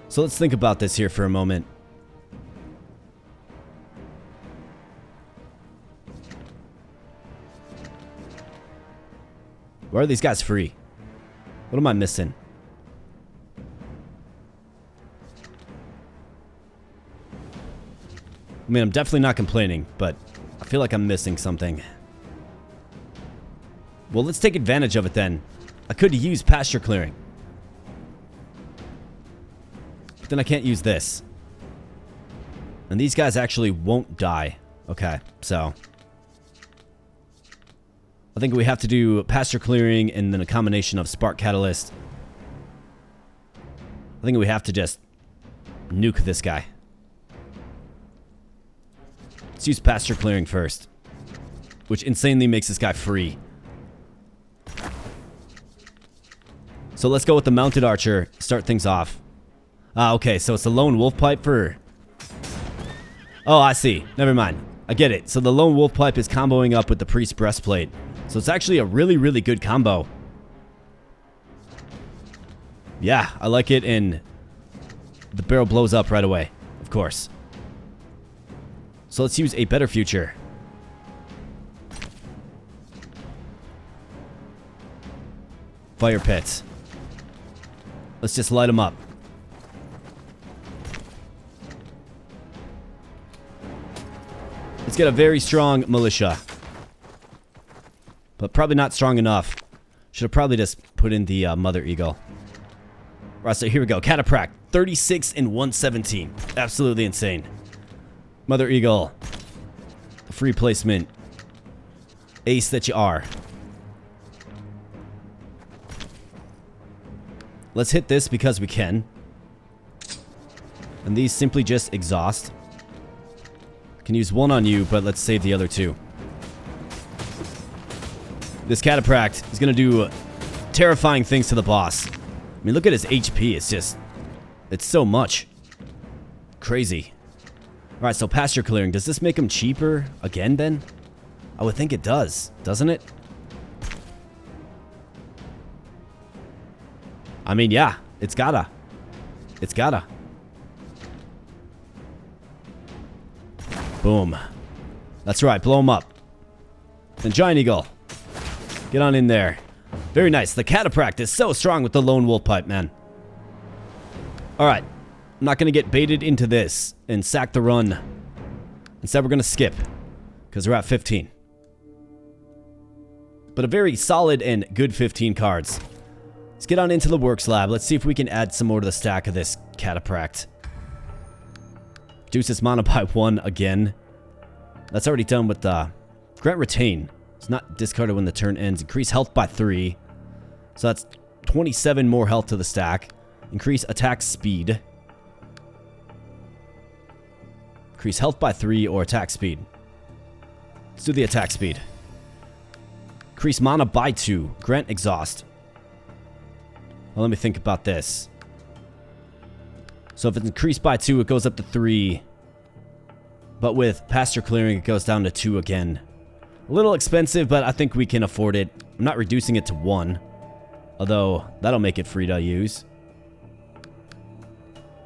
Speaker 1: So let's think about this here for a moment. Why are these guys free? What am I missing? I mean, I'm definitely not complaining, but I feel like I'm missing something. Well, let's take advantage of it then. I could use pasture clearing. But then I can't use this. And these guys actually won't die. Okay, so I think we have to do pasture clearing and then a combination of spark catalyst. I think we have to just nuke this guy. Let's use pasture clearing first, which insanely makes this guy free. So let's go with the mounted archer, start things off. Okay, so it's the lone wolf pipe for... Oh, I see. Never mind. I get it. So the lone wolf pipe is comboing up with the priest breastplate. So it's actually a really, really good combo. Yeah, I like it, and the barrel blows up right away, of course. So let's use a better future. Fire pits. Let's just light them up. Let's get a very strong militia. But probably not strong enough. Should have probably just put in the Mother Eagle. Right, so here we go. Catapract. 36 and 117. Absolutely insane. Mother Eagle. Free placement. Ace that you are. Let's hit this because we can. And these simply just exhaust. Can use one on you, but let's save the other two. This Catapract is going to do terrifying things to the boss. I mean, look at his HP. It's just... it's so much. Crazy. Alright, so pasture clearing. Does this make him cheaper again, then? I would think it does. Doesn't it? I mean, yeah. It's gotta. It's gotta. Boom. That's right. Blow him up. And Giant Eagle. Get on in there. Very nice. The Catapract is so strong with the lone wolf pipe, man. Alright. I'm not going to get baited into this and sack the run. Instead, we're going to skip. Because we're at 15. But a very solid and good 15 cards. Let's get on into the works lab. Let's see if we can add some more to the stack of this Catapract. Reduce its mana by 1 again. That's already done with the grant retain. It's not discarded when the turn ends. Increase health by 3. So that's 27 more health to the stack. Increase attack speed. Increase health by 3 or attack speed. Let's do the attack speed. Increase mana by 2. Grant exhaust. Well, let me think about this. So if it's increased by 2, it goes up to 3. But with pasture clearing, it goes down to 2 again. A little expensive, but I think we can afford it. I'm not reducing it to 1. Although, that'll make it free to use.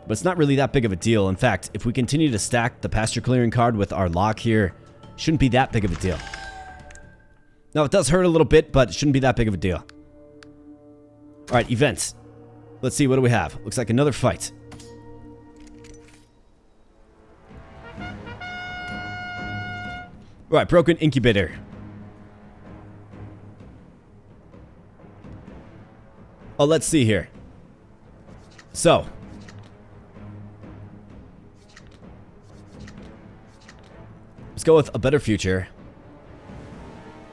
Speaker 1: But it's not really that big of a deal. In fact, if we continue to stack the pasture clearing card with our lock here, it shouldn't be that big of a deal. Now, it does hurt a little bit, but it shouldn't be that big of a deal. Alright, events. Let's see, what do we have? Looks like another fight. Right, broken incubator. Oh, let's see here. So. Let's go with a better future.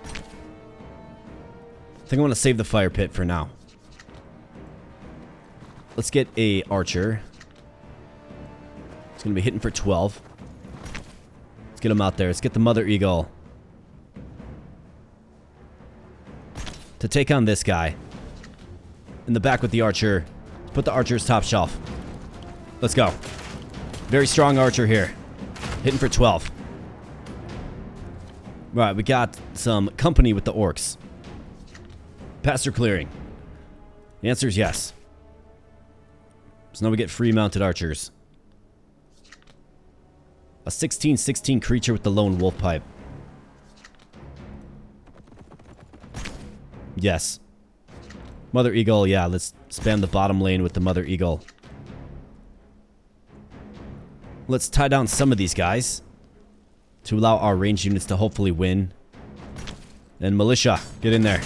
Speaker 1: I think I want to save the fire pit for now. Let's get a archer. It's going to be hitting for 12. Let's get him out there. Let's get the Mother Eagle to take on this guy. In the back with the archer. Put the archer's top shelf. Let's go. Very strong archer here. Hitting for 12. Right, we got some company with the orcs. Pasture clearing. The answer is yes. So now we get free mounted archers. A 16/16 creature with the lone wolf pipe. Yes. Mother Eagle, yeah, let's spam the bottom lane with the Mother Eagle. Let's tie down some of these guys to allow our ranged units to hopefully win. And militia, get in there.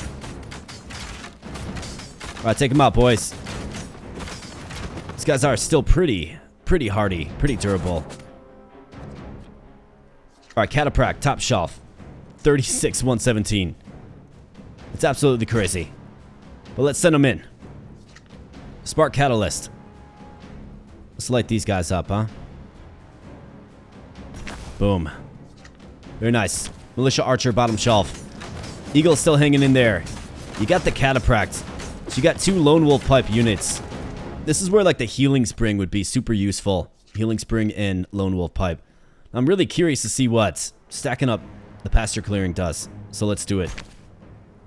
Speaker 1: Alright, take them out, boys. These guys are still pretty hardy, pretty durable. Alright, Catapract, top shelf. 36/117. It's absolutely crazy. But let's send them in. Spark Catalyst. Let's light these guys up, huh? Boom. Very nice. Militia Archer, bottom shelf. Eagle's still hanging in there. You got the Catapract. So you got 2 Lone Wolf Pipe units. This is where like the Healing Spring would be super useful. Healing Spring and Lone Wolf Pipe. I'm really curious to see what stacking up the pasture clearing does. So let's do it.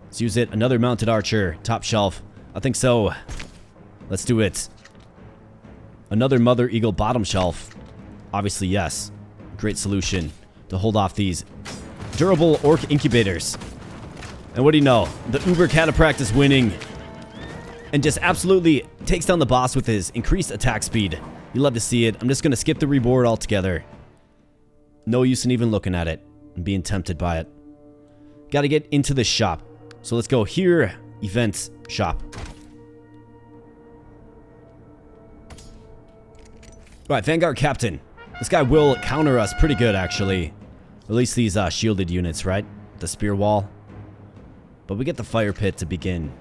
Speaker 1: Let's use it. Another mounted archer. Top shelf. I think so. Let's do it. Another Mother Eagle bottom shelf. Obviously, yes. Great solution to hold off these durable orc incubators. And what do you know? The Uber Catapract is winning. And just absolutely takes down the boss with his increased attack speed. You love to see it. I'm just going to skip the reboard altogether. No use in even looking at it and being tempted by it. Got to get into the shop. So let's go here. Events shop. Alright, Vanguard Captain. This guy will counter us pretty good, actually. At least these shielded units, right? The spear wall. But we get the fire pit to begin.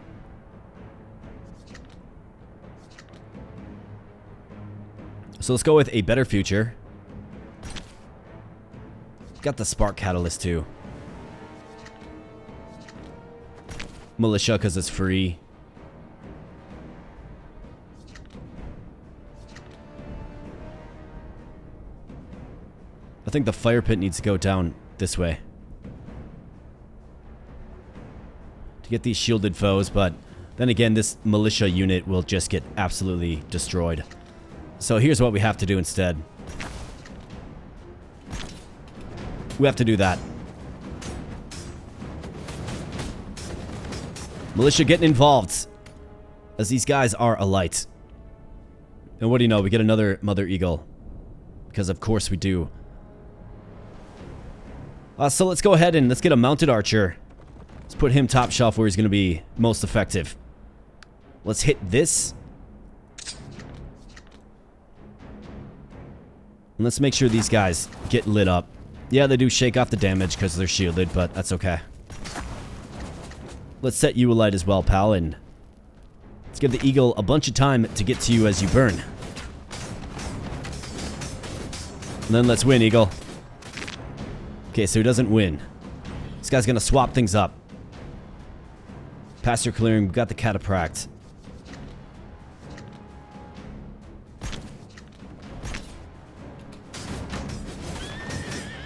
Speaker 1: So let's go with a better future. Got the spark catalyst too. Militia because it's free. I think the fire pit needs to go down this way to get these shielded foes, but then again, this militia unit will just get absolutely destroyed. So here's what we have to do instead. We have to do that. Militia getting involved, as these guys are a light. And what do you know? We get another Mother Eagle, because of course we do. So let's go ahead and let's get a mounted archer. Let's put him top shelf where he's going to be most effective. Let's hit this. And let's make sure these guys get lit up. Yeah, they do shake off the damage because they're shielded, but that's okay. Let's set you alight as well, pal, and let's give the eagle a bunch of time to get to you as you burn. And then let's win, eagle. Okay, so he doesn't win. This guy's gonna swap things up. Pasture clearing, we've got the Catapract.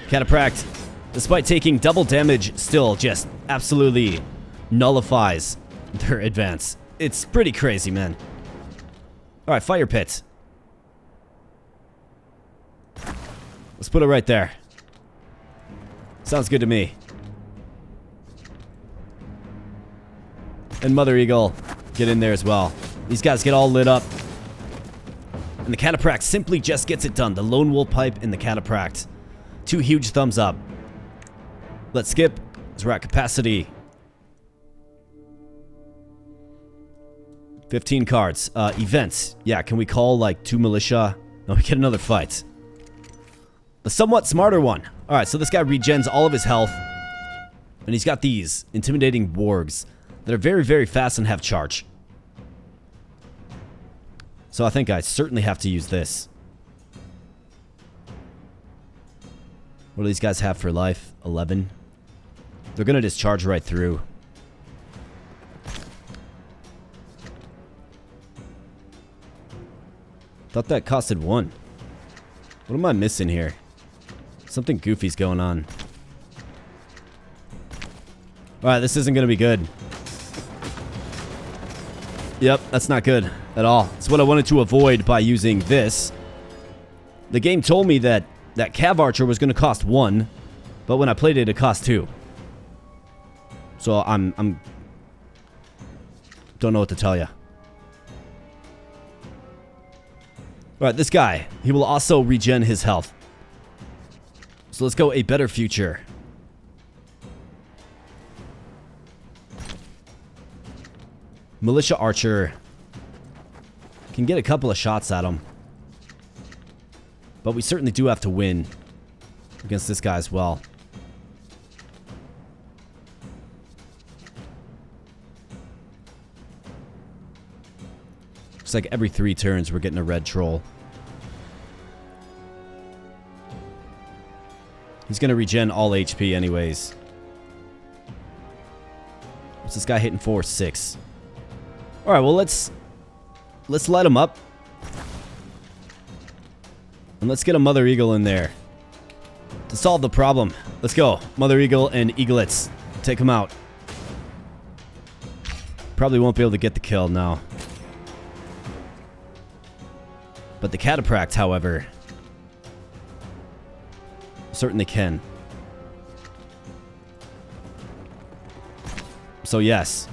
Speaker 1: Catapract, despite taking double damage, still just absolutely nullifies their advance. It's pretty crazy, man. Alright, fire pit. Let's put it right there. Sounds good to me. And Mother Eagle, get in there as well. These guys get all lit up. And the Catapract simply just gets it done. The Lone Wolf Pipe and the Catapract. 2 huge thumbs up. Let's skip, as we're at capacity. 15 cards. Events. Yeah, can we call like 2 militia? No, we get another fight. A somewhat smarter one. Alright, so this guy regens all of his health. And he's got these intimidating wargs that are very, very fast and have charge. So I think I certainly have to use this. What do these guys have for life? 11. They're going to just charge right through. Thought that costed 1. What am I missing here? Something goofy's going on. Alright, this isn't going to be good. Yep, that's not good at all. It's what I wanted to avoid by using this. The game told me that that Cav Archer was going to cost 1, but when I played it, it cost 2. So I'm don't know what to tell you. Alright, this guy, he will also regen his health. So let's go a better future. Militia Archer can get a couple of shots at him. But we certainly do have to win against this guy as well. Looks like every 3 turns we're getting a red troll. He's going to regen all HP anyways. What's this guy hitting for? 6. Alright, well let's light him up. And let's get a Mother Eagle in there to solve the problem. Let's go. Mother Eagle and Eaglets. Take them out. Probably won't be able to get the kill now. But the Catapract, however, certainly can. So yes.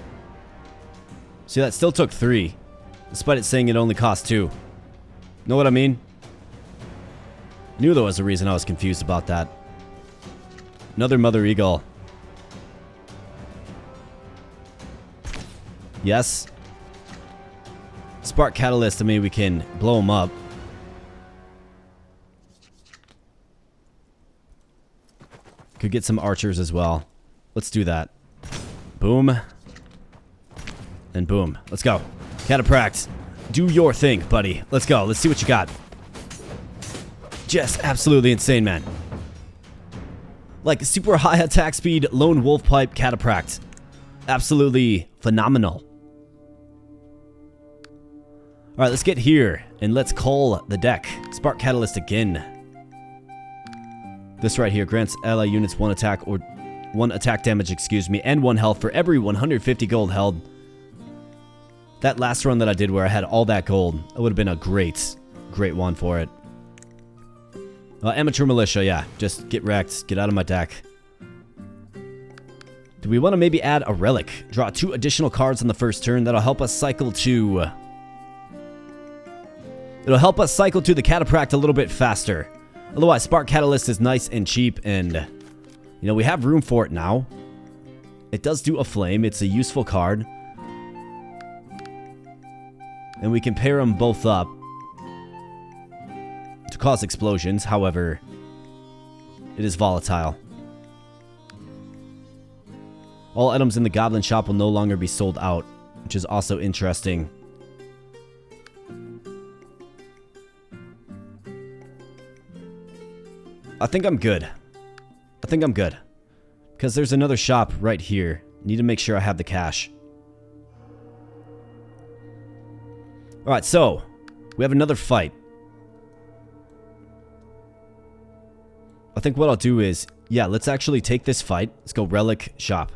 Speaker 1: See, that still took 3. Despite it saying it only cost 2. Know what I mean? Knew there was a reason I was confused about that. Another Mother Eagle. Yes. Spark Catalyst, I mean, we can blow him up. Could get some archers as well. Let's do that. Boom. And boom. Let's go. Catapract, do your thing, buddy. Let's go. Let's see what you got. Just absolutely insane, man. Like, super high attack speed, lone wolf pipe, Catapract. Absolutely phenomenal. Alright, let's get here, and let's call the deck. Spark Catalyst again. This right here grants ally units 1 attack, or 1 attack damage, excuse me, and 1 health for every 150 gold held. That last run that I did where I had all that gold, it would have been a great one for it. Amateur Militia, yeah. Just get wrecked. Get out of my deck. Do we want to maybe add a relic? Draw 2 additional cards on the first turn. That'll help us cycle to... It'll help us cycle to the Catapract a little bit faster. Otherwise, Spark Catalyst is nice and cheap, and... You know, we have room for it now. It does do a flame. It's a useful card. And we can pair them both up to cause explosions. However, it is volatile. All items in the Goblin Shop will no longer be sold out, which is also interesting. I think I'm good. Because there's another shop right here. Need to make sure I have the cash. Alright, so we have another fight. I think what I'll do is, yeah, let's actually take this fight. Let's go Relic Shop.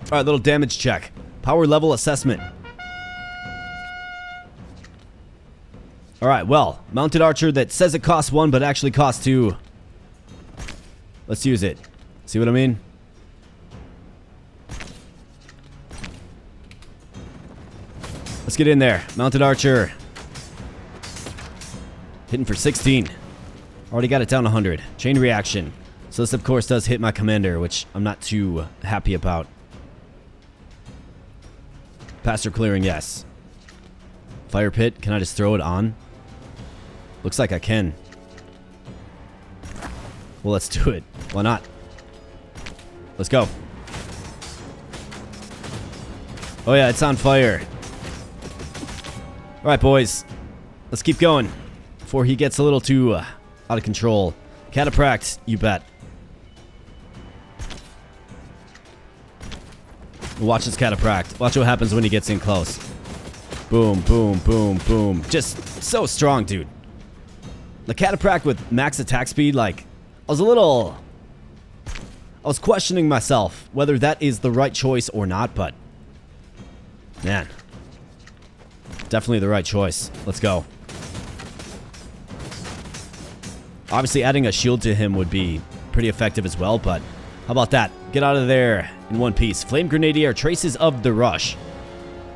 Speaker 1: Alright, little damage check. Power level assessment. Alright, well, mounted archer that says it costs 1 but actually costs 2. Let's use it. See what I mean? Let's get in there. Mounted archer. Hitting for 16. Already got it down 100. Chain reaction. So this, of course, does hit my commander, which I'm not too happy about. Pasture clearing, yes. Fire pit. Can I just throw it on? Looks like I can. Well, let's do it. Why not? Let's go. Oh yeah, it's on fire. Alright, boys. Let's keep going before he gets a little too out of control. Catapract, you bet. Watch this catapract. Watch what happens when he gets in close. Boom, boom, boom, boom. Just so strong, dude. The catapract with max attack speed, like, I was questioning myself whether that is the right choice or not, but man, definitely the right choice. Let's go. Obviously, adding a shield to him would be pretty effective as well, but how about that? Get out of there in one piece. Flame Grenadier, Traces of the Rush.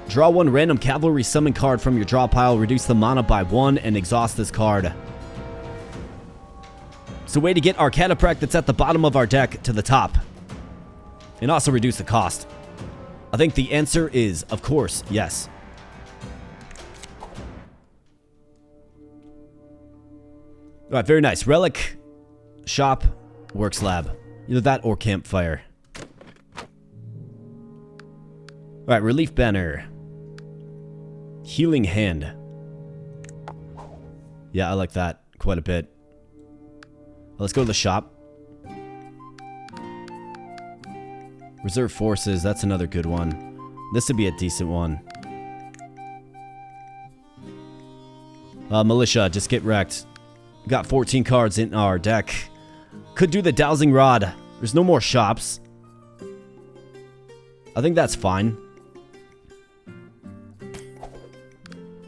Speaker 1: Draw one random cavalry summon card from your draw pile, reduce the mana by 1, and exhaust this card. It's a way to get our catapract that's at the bottom of our deck to the top, and also reduce the cost. I think the answer is, of course, yes. Alright, very nice. Relic, Shop, Works Lab. Either that or Campfire. Alright, Relief Banner. Healing Hand. Yeah, I like that quite a bit. Let's go to the shop. Reserve Forces, that's another good one. This would be a decent one. Militia, just get wrecked. Got 14 cards in our deck. Could do the Dowsing Rod. There's no more shops. I think that's fine.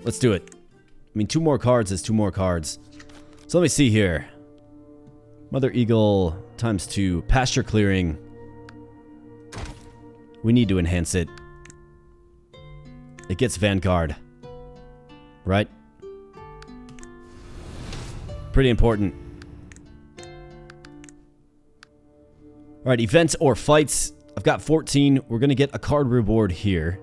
Speaker 1: Let's do it. I mean, 2 more cards is 2 more cards. So let me see here. Mother Eagle times 2. Pasture Clearing. We need to enhance it. It gets Vanguard. Right? Pretty important. Alright, events or fights. I've got 14. We're going to get a card reward here.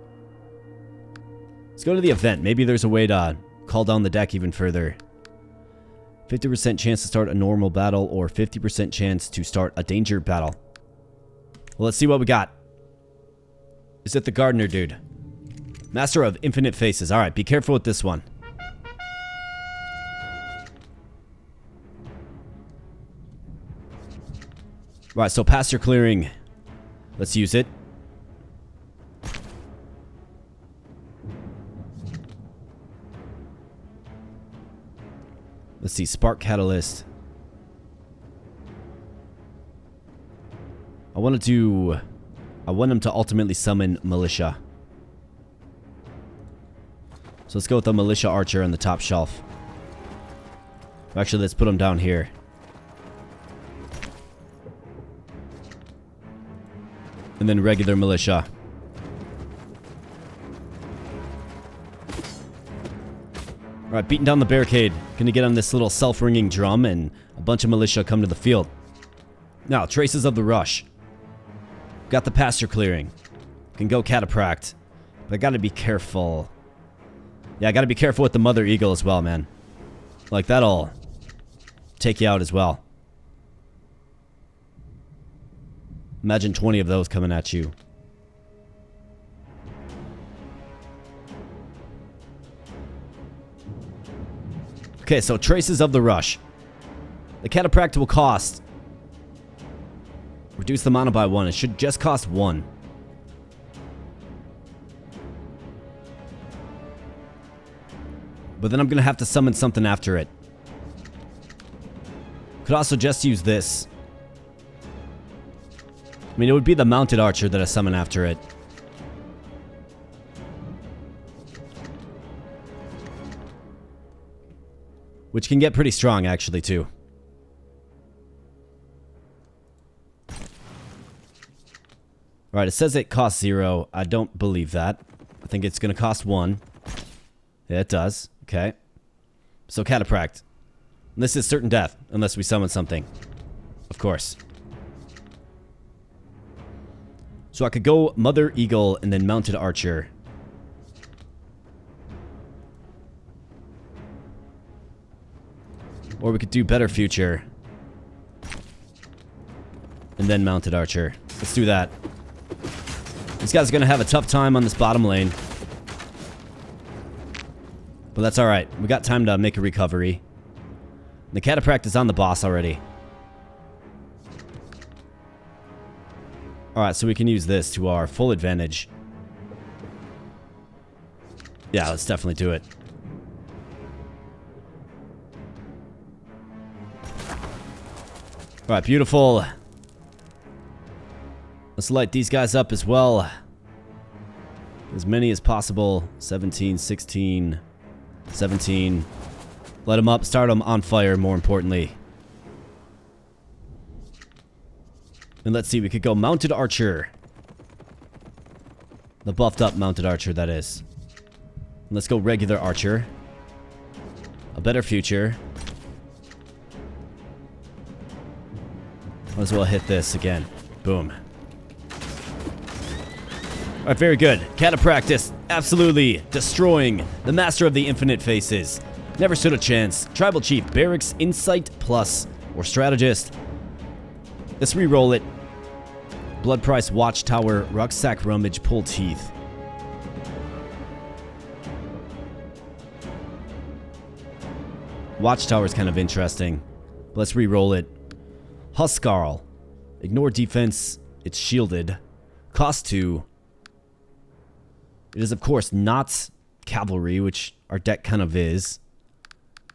Speaker 1: Let's go to the event. Maybe there's a way to call down the deck even further. 50% chance to start a normal battle or 50% chance to start a danger battle. Well, let's see what we got. Is it the Gardener dude? Master of Infinite Faces. Alright, be careful with this one. Right, so Pasture Clearing. Let's use it. Let's see, Spark Catalyst. I want him to ultimately summon Militia. So let's go with the Militia Archer on the top shelf. Actually, let's put him down here. And then regular Militia. Alright, beating down the barricade. Gonna get on this little self-ringing drum and a bunch of militia come to the field. Now, Traces of the Rush. Got the Pasture Clearing. Can go Catapract. But I gotta be careful. Yeah, I gotta be careful with the Mother Eagle as well, man. Like, that'll take you out as well. Imagine 20 of those coming at you. Okay, so Traces of the Rush. The Catapract will cost... Reduce the mana by 1. It should just cost 1. But then I'm going to have to summon something after it. Could also just use this. I mean, it would be the Mounted Archer that I summon after it. Which can get pretty strong, actually, too. Alright, it says it costs 0. I don't believe that. I think it's going to cost 1. Yeah, it does. Okay. So, Catapract. This is certain death, unless we summon something. Of course. So I could go Mother Eagle and then Mounted Archer. Or we could do Better Future. And then Mounted Archer. Let's do that. These guys are going to have a tough time on this bottom lane. But that's alright. We got time to make a recovery. The Catapract is on the boss already. Alright, so we can use this to our full advantage. Yeah, let's definitely do it. Alright, beautiful. Let's light these guys up as well. As many as possible. 17, 16, 17. Let them up, start them on fire, more importantly. And let's see, we could go mounted archer. The buffed up mounted archer, that is. Let's go regular archer. A better future. Might as well hit this again. Boom. Alright, very good. Catapractus, absolutely destroying the master of the infinite faces. Never stood a chance. Tribal chief, barracks, insight plus, or strategist. Let's re-roll it. Blood price, watchtower, rucksack, rummage, pull teeth. Watchtower is kind of interesting. But let's re-roll it. Huskarl. Ignore defense. It's shielded. Cost 2. It is, of course, not cavalry, which our deck kind of is.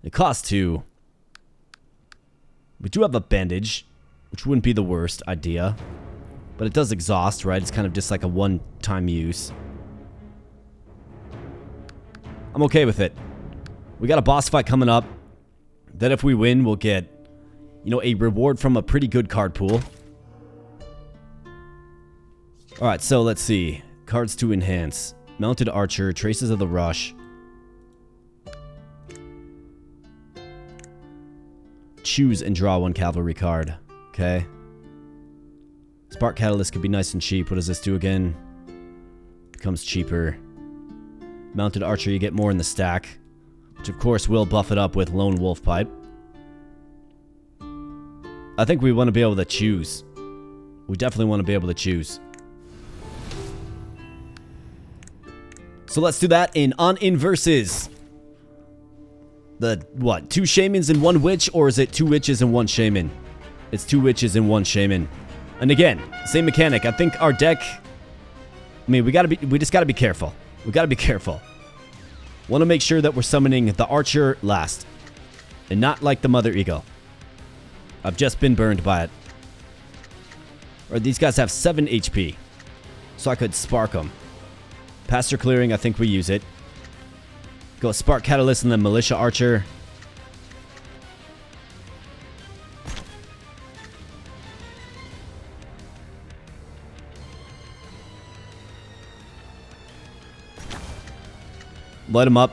Speaker 1: It costs 2. We do have a bandage, which wouldn't be the worst idea. But it does exhaust, right? It's kind of just like a one-time use. I'm okay with it. We got a boss fight coming up. That if we win, we'll get, you know, a reward from a pretty good card pool. Alright, so let's see. Cards to enhance. Mounted archer, traces of the rush. Choose and draw 1 cavalry card. Okay. Spark catalyst could be nice and cheap. What does this do again? Becomes cheaper. Mounted archer, you get more in the stack. Which of course will buff it up with lone wolf pipe. I think we want to be able to choose. We definitely want to be able to choose. So let's do that in versus. The, what, 2 shamans and 1 witch? Or is it 2 witches and 1 shaman? It's 2 witches and 1 shaman. And again, same mechanic. I think our deck, I mean, we just gotta be careful. We gotta be careful. Want to make sure that we're summoning the archer last. And not like the mother eagle. I've just been burned by it. Or these guys have 7 HP. So I could spark them. Pasture clearing, I think we use it. Go spark catalyst and then militia archer. Light him up.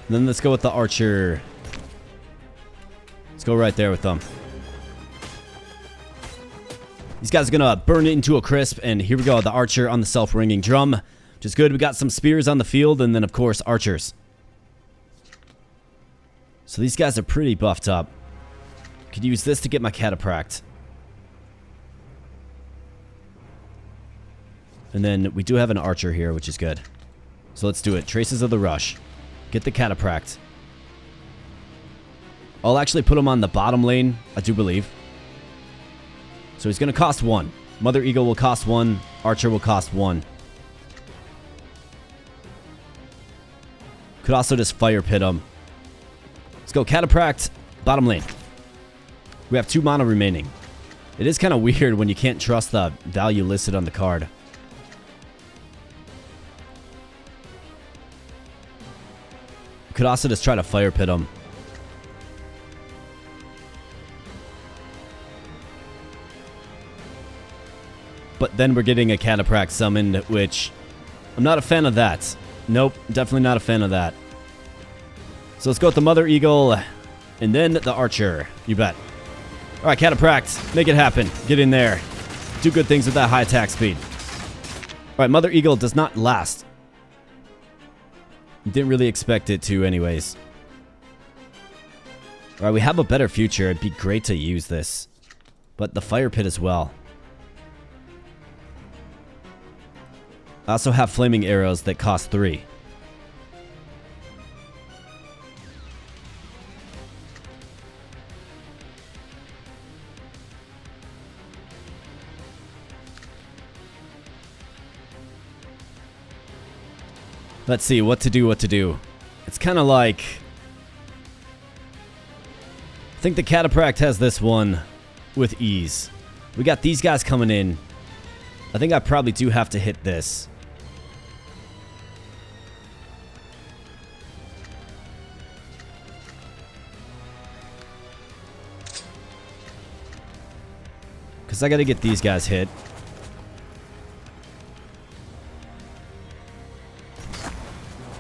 Speaker 1: Then let's go with the archer. Let's go right there with them. These guys are gonna burn it into a crisp, and here we go, the archer on the self-ringing drum, which is good. We got some spears on the field, and then of course archers. So these guys are pretty buffed up. Could use this to get my catapract. And then we do have an archer here, which is good. So let's do it. Traces of the rush. Get the catapract. I'll actually put him on the bottom lane, I do believe. So he's going to cost 1. Mother Eagle will cost 1. Archer will cost 1. Could also just fire pit him. Let's go catapract, bottom lane. We have 2 mana remaining. It is kind of weird when you can't trust the value listed on the card. Could also just try to fire pit him. But then we're getting a catapract summoned, which I'm not a fan of that. Nope, definitely not a fan of that. So let's go with the Mother Eagle and then the Archer. You bet. Alright, catapract, make it happen. Get in there. Do good things with that high attack speed. Alright, Mother Eagle does not last. Didn't really expect it to anyways. Alright, we have a better future. It'd be great to use this. But the fire pit as well. I also have flaming arrows that cost 3. Let's see, what to do. It's kind of like... I think the Catapract has this one with ease. We got these guys coming in. I think I probably do have to hit this. Because I got to get these guys hit.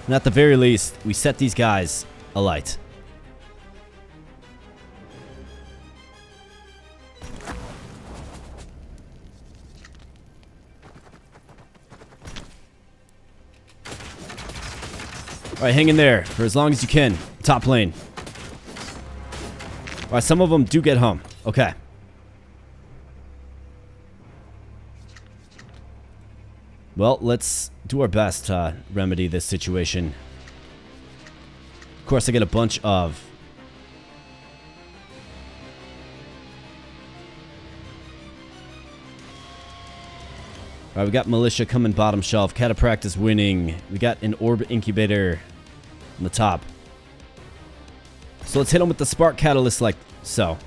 Speaker 1: And at the very least, we set these guys alight. Alright, hang in there for as long as you can. Top lane. Alright, some of them do get home. Okay. Well, let's do our best to remedy this situation. Of course, I get a bunch of... Alright, we got Militia coming bottom shelf. Catapract is winning. We got an Orb Incubator on the top. So let's hit him with the Spark Catalyst like so.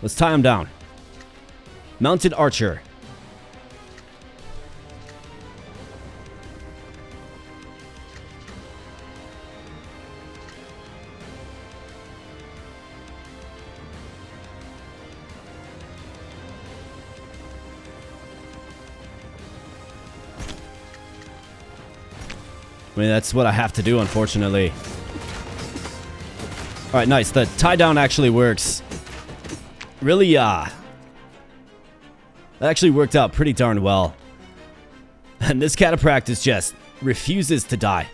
Speaker 1: Let's tie him down. Mounted Archer. I mean, that's what I have to do, unfortunately. Alright, nice. The tie down actually works. Really, that actually worked out pretty darn well. And this Catapract is just refuses to die.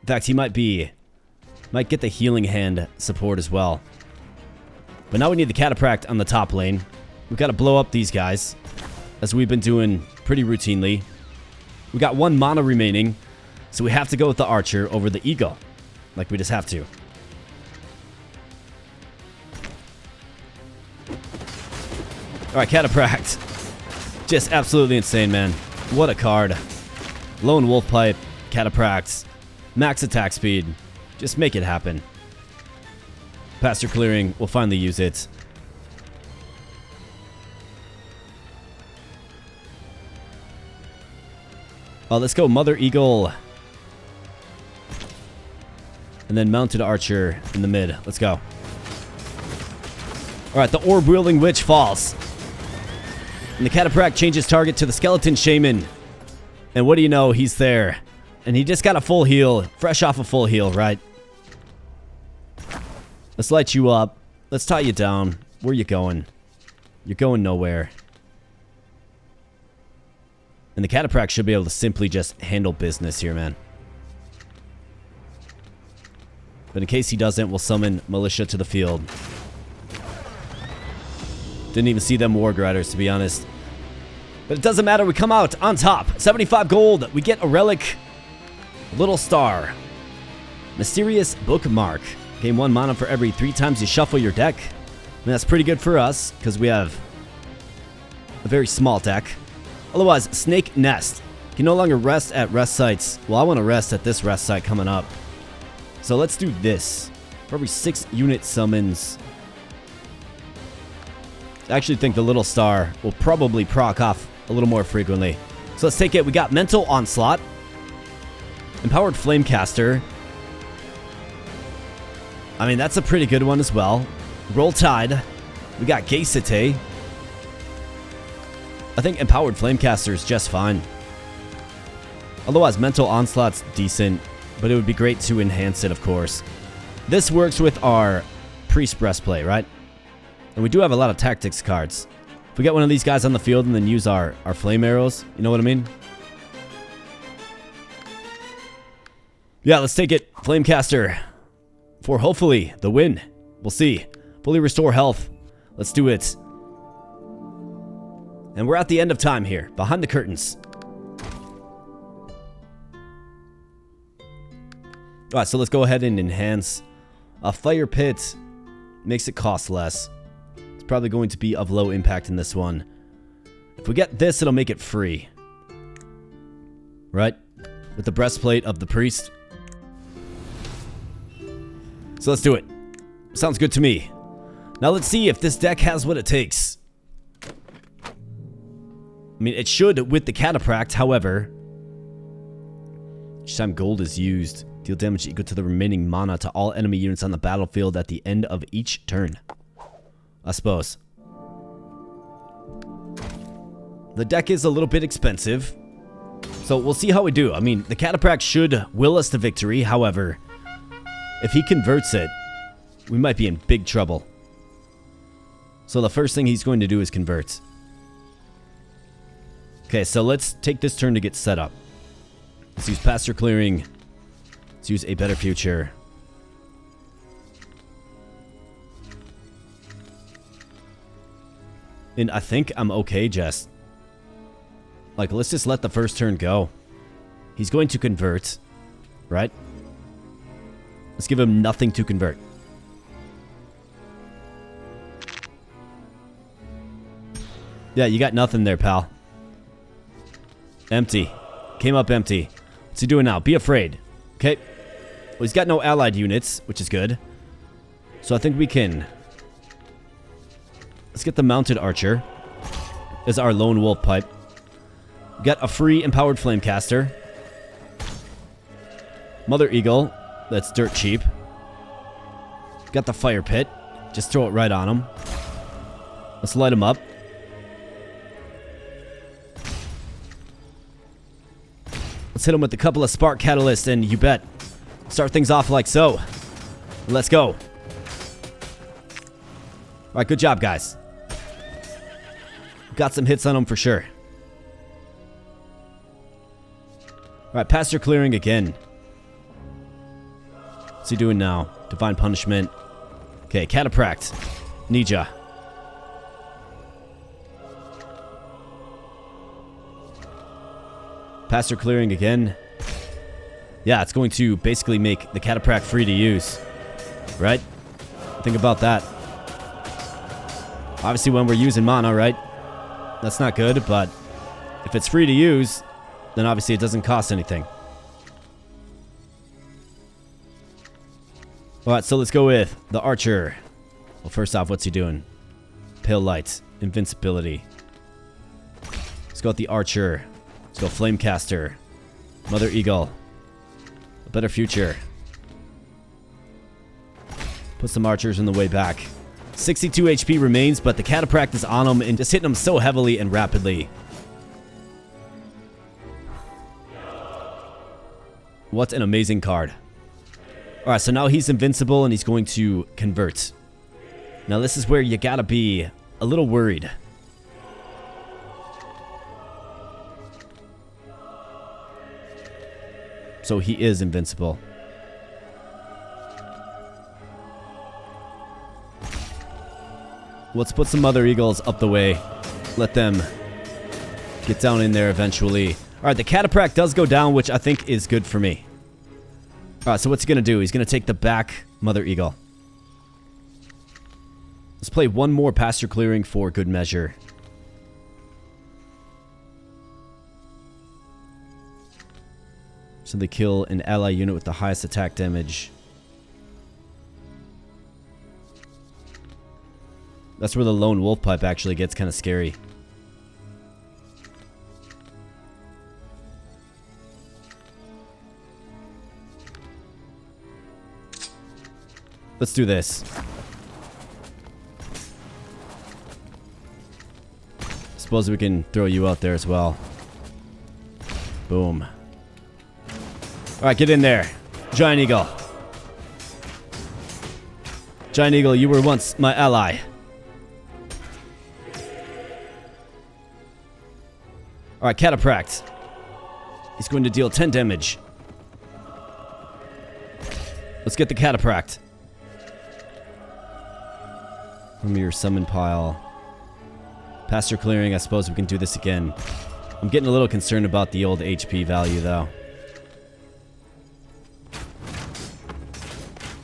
Speaker 1: In fact, he might get the healing hand support as well. But now we need the Catapract on the top lane. We've got to blow up these guys, as we've been doing pretty routinely. We got 1 mana remaining, so we have to go with the Archer over the Eagle. Like, we just have to. Alright, Catapract. Just absolutely insane, man. What a card. Lone Wolf Pipe, Catapract, max attack speed. Just make it happen. Pasture clearing, we'll finally use it. Let's go Mother Eagle. And then Mounted Archer in the mid. Let's go. Alright, the Orb Wielding Witch falls. And the Catapract changes target to the Skeleton Shaman. And what do you know? He's there. And he just got a full heal. Fresh off a full heal, right? Let's light you up. Let's tie you down. Where you going? You're going nowhere. And the Catapract should be able to simply just handle business here, man. But in case he doesn't, we'll summon Militia to the field. Didn't even see them War Griders, to be honest. But it doesn't matter. We come out on top. 75 gold. We get a relic. Little Star. Mysterious Bookmark. Gain 1 mana for every 3 times you shuffle your deck. I mean, that's pretty good for us, because we have a very small deck. Otherwise, Snake Nest. You can no longer rest at rest sites. Well, I want to rest at this rest site coming up. So let's do this. For every 6 unit summons... I actually think the Little Star will probably proc off a little more frequently. So let's take it. We got Mental Onslaught. Empowered Flamecaster. I mean, that's a pretty good one as well. Roll Tide. We got Gaysite. I think Empowered Flamecaster is just fine. Otherwise, Mental Onslaught's decent, but it would be great to enhance it, of course. This works with our Priest Breastplate, right? And we do have a lot of tactics cards. If we get one of these guys on the field and then use our flame arrows, you know what I mean? Yeah, let's take it. Flamecaster. For hopefully the win. We'll see. Fully restore health. Let's do it. And we're at the end of time here, behind the curtains. Alright, so let's go ahead and enhance. A fire pit makes it cost less. It's probably going to be of low impact in this one. If we get this, it'll make it free. Right? With the breastplate of the priest. So let's do it. Sounds good to me. Now let's see if this deck has what it takes. I mean, it should with the catapract, however. Each time gold is used, deal damage equal to the remaining mana to all enemy units on the battlefield at the end of each turn. I suppose. The deck is a little bit expensive, so we'll see how we do. I mean, the catapract should will us to victory, however, if he converts it, we might be in big trouble. So the first thing he's going to do is convert. Okay, so let's take this turn to get set up. Let's use pasture clearing. Let's use a better future. And I think I'm okay, Jess. Like, let's just let the first turn go. He's going to convert, right? Let's give him nothing to convert. Yeah, you got nothing there, pal. Empty. Came up empty. What's he doing now? Be afraid. Okay. Well, he's got no allied units, which is good. So I think we can... Let's get the mounted archer as our lone wolf pipe. We got a free empowered flamecaster. Mother eagle. That's dirt cheap. Got the fire pit. Just throw it right on him. Let's light him up. Let's hit him with a couple of spark catalysts, and you bet. Start things off like so. Let's go. Alright, good job, guys. Got some hits on him for sure. Alright, pasture clearing again. What's he doing now? Divine punishment. Okay, catapract. Need ya. Pasture clearing again. Yeah, it's going to basically make the catapract free to use. Right? Think about that. Obviously when we're using mana, right? That's not good, but if it's free to use, then obviously it doesn't cost anything. Alright, so let's go with the archer. Well, first off, what's he doing? Pale light. Invincibility. Let's go with the archer. Let's go flamecaster. Mother eagle. A better future. Put some archers in the way back. 62 HP remains, but the catapract is on him and just hitting him so heavily and rapidly. What an amazing card. Alright, so now he's invincible and he's going to convert. Now this is where you gotta be a little worried. So he is invincible. Let's put some other eagles up the way. Let them get down in there eventually. Alright, the catapract does go down, which I think is good for me. Alright, so what's he gonna do? He's gonna take the back mother eagle. Let's play one more pasture clearing for good measure. So they kill an ally unit with the highest attack damage. That's where the lone wolf pipe actually gets kind of scary. Let's do this. Suppose we can throw you out there as well. Boom. Alright, get in there. Giant Eagle. Giant Eagle, you were once my ally. Alright, Catapract. He's going to deal 10 damage. Let's get the. From your summon pile. Pasture clearing, I suppose we can do this again. I'm getting a little concerned about the old HP value, though.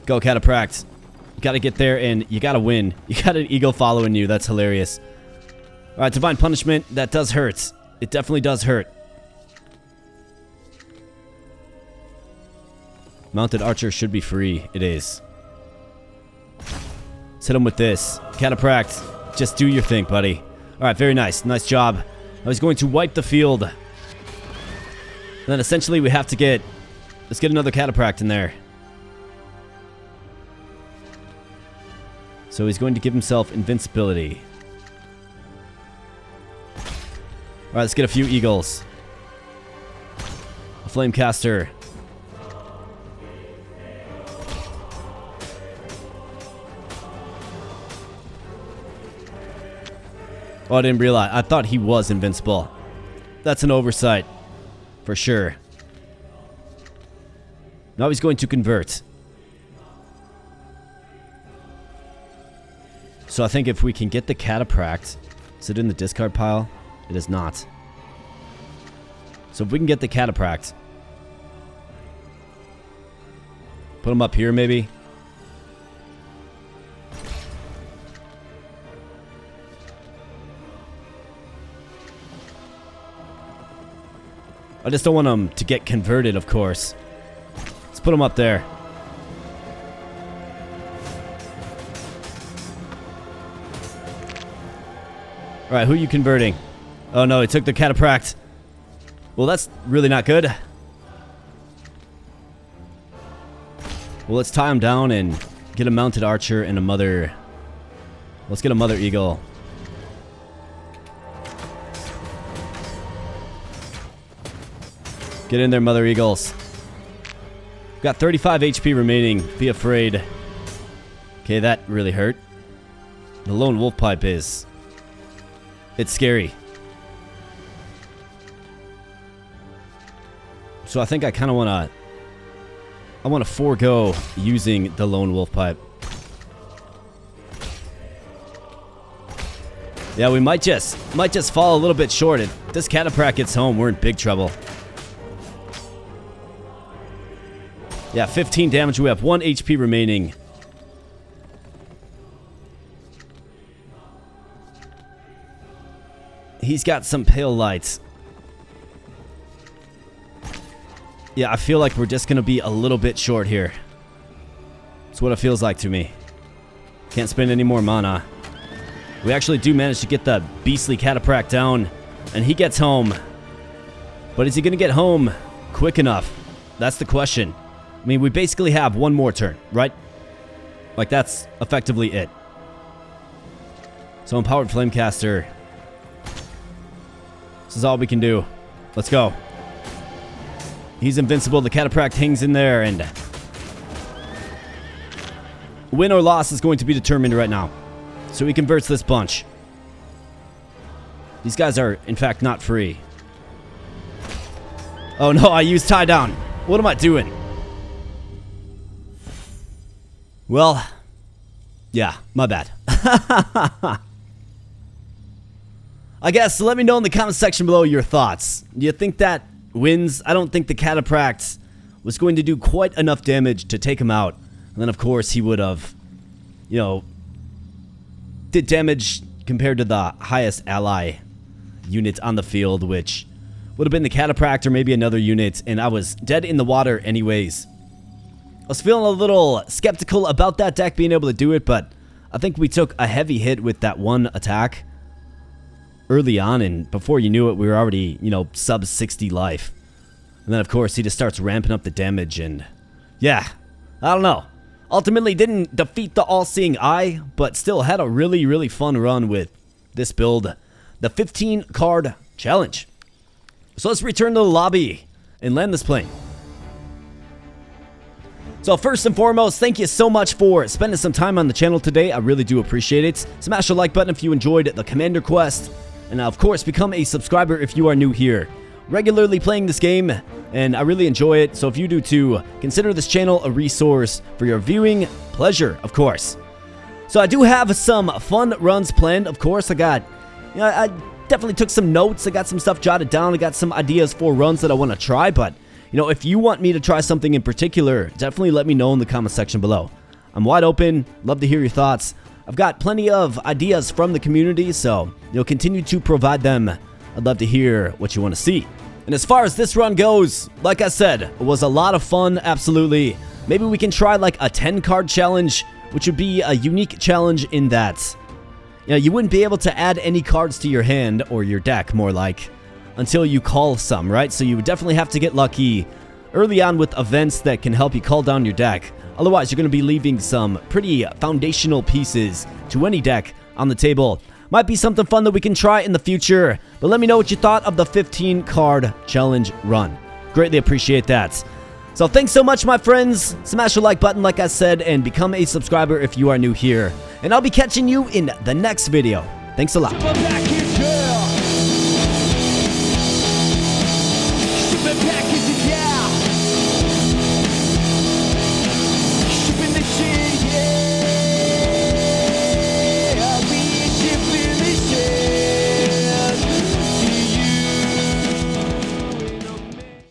Speaker 1: Go, Catapract. You gotta get there, and you gotta win. You got an eagle following you. That's hilarious. Alright, Divine Punishment. That does hurt. It definitely does hurt. Mounted Archer should be free. It is. Let's hit him with this. Catapract, just do your thing, buddy. Alright, very nice. Nice job. I was going to wipe the field. And then essentially we have to get... Let's get another Catapract in there. So he's going to give himself invincibility. Alright, let's get a few eagles. A Flamecaster. Oh, I didn't realize. I thought he was invincible. That's an oversight. For sure. Now he's going to convert. So I think if we can get the Catapract... Is it in the discard pile? It is not. So if we can get the Catapract... Put him up here, maybe? I just don't want him to get converted, of course. Let's put him up there. Alright, who are you converting? Oh no, he took the Catapract. Well, that's really not good. Well, let's tie him down and get a Mounted Archer and a Mother... Let's get a Mother Eagle. Get in there, Mother Eagles. Got 35 HP remaining. Be afraid. Okay, that really hurt. The Lone Wolf Pipe is... It's scary. So I think I kind of want to... I want to forego using the Lone Wolf Pipe. Yeah, we might just fall a little bit short. If this Catapract gets home, we're in big trouble. Yeah, 15 damage. We have 1 HP remaining. He's got some pale lights. Yeah, I feel like we're just going to be a little bit short here. That's what it feels like to me. Can't spend any more mana. We actually do manage to get the beastly Catapract down, and he gets home. But is he going to get home quick enough? That's the question. I mean, we basically have one more turn, right? Like, that's effectively it. So, Empowered Flamecaster. This is all we can do. Let's go. He's invincible. The Catapract hangs in there, and... win or loss is going to be determined right now. So he converts this bunch. These guys are, in fact, not free. Oh no, I used tie down. What am I doing? Well, yeah, my bad. I guess let me know in the comment section below your thoughts. Do you think that wins? I don't think the Catapract was going to do quite enough damage to take him out. And then, of course, he would have, you know, did damage compared to the highest ally unit on the field, which would have been the Catapract or maybe another unit, and I was dead in the water anyways. I was feeling a little skeptical about that deck being able to do it, but I think we took a heavy hit with that one attack early on, and before you knew it, we were already, you know, sub 60 life. And then, of course, he just starts ramping up the damage, and yeah, I don't know. Ultimately didn't defeat the All-Seeing Eye, but still had a really, really fun run with this build. The 15-card challenge. So let's return to the lobby and land this plane. So first and foremost, thank you so much for spending some time on the channel today. I really do appreciate it. Smash the like button if you enjoyed the Commander Quest. And of course, become a subscriber if you are new here. Regularly playing this game, and I really enjoy it. So if you do too, consider this channel a resource for your viewing pleasure, of course. So I do have some fun runs planned. Of course, I got You know, I definitely took some notes. I got some stuff jotted down. I got some ideas for runs that I want to try, but you know, if you want me to try something in particular, definitely let me know in the comment section below. I'm wide open. Love to hear your thoughts. I've got plenty of ideas from the community, so you'll continue to provide them. I'd love to hear what you want to see. And as far as this run goes, like I said, it was a lot of fun, absolutely. Maybe we can try like a 10-card challenge, which would be a unique challenge in that, you know, you wouldn't be able to add any cards to your hand, or your deck, more like, until you call some, right? So you would definitely have to get lucky early on with events that can help you call down your deck. Otherwise, you're going to be leaving some pretty foundational pieces to any deck on the table. Might be something fun that we can try in the future, but let me know what you thought of the 15-card challenge run. Greatly appreciate that. So thanks so much, my friends. Smash the like button, like I said, and become a subscriber if you are new here. And I'll be catching you in the next video. Thanks a lot.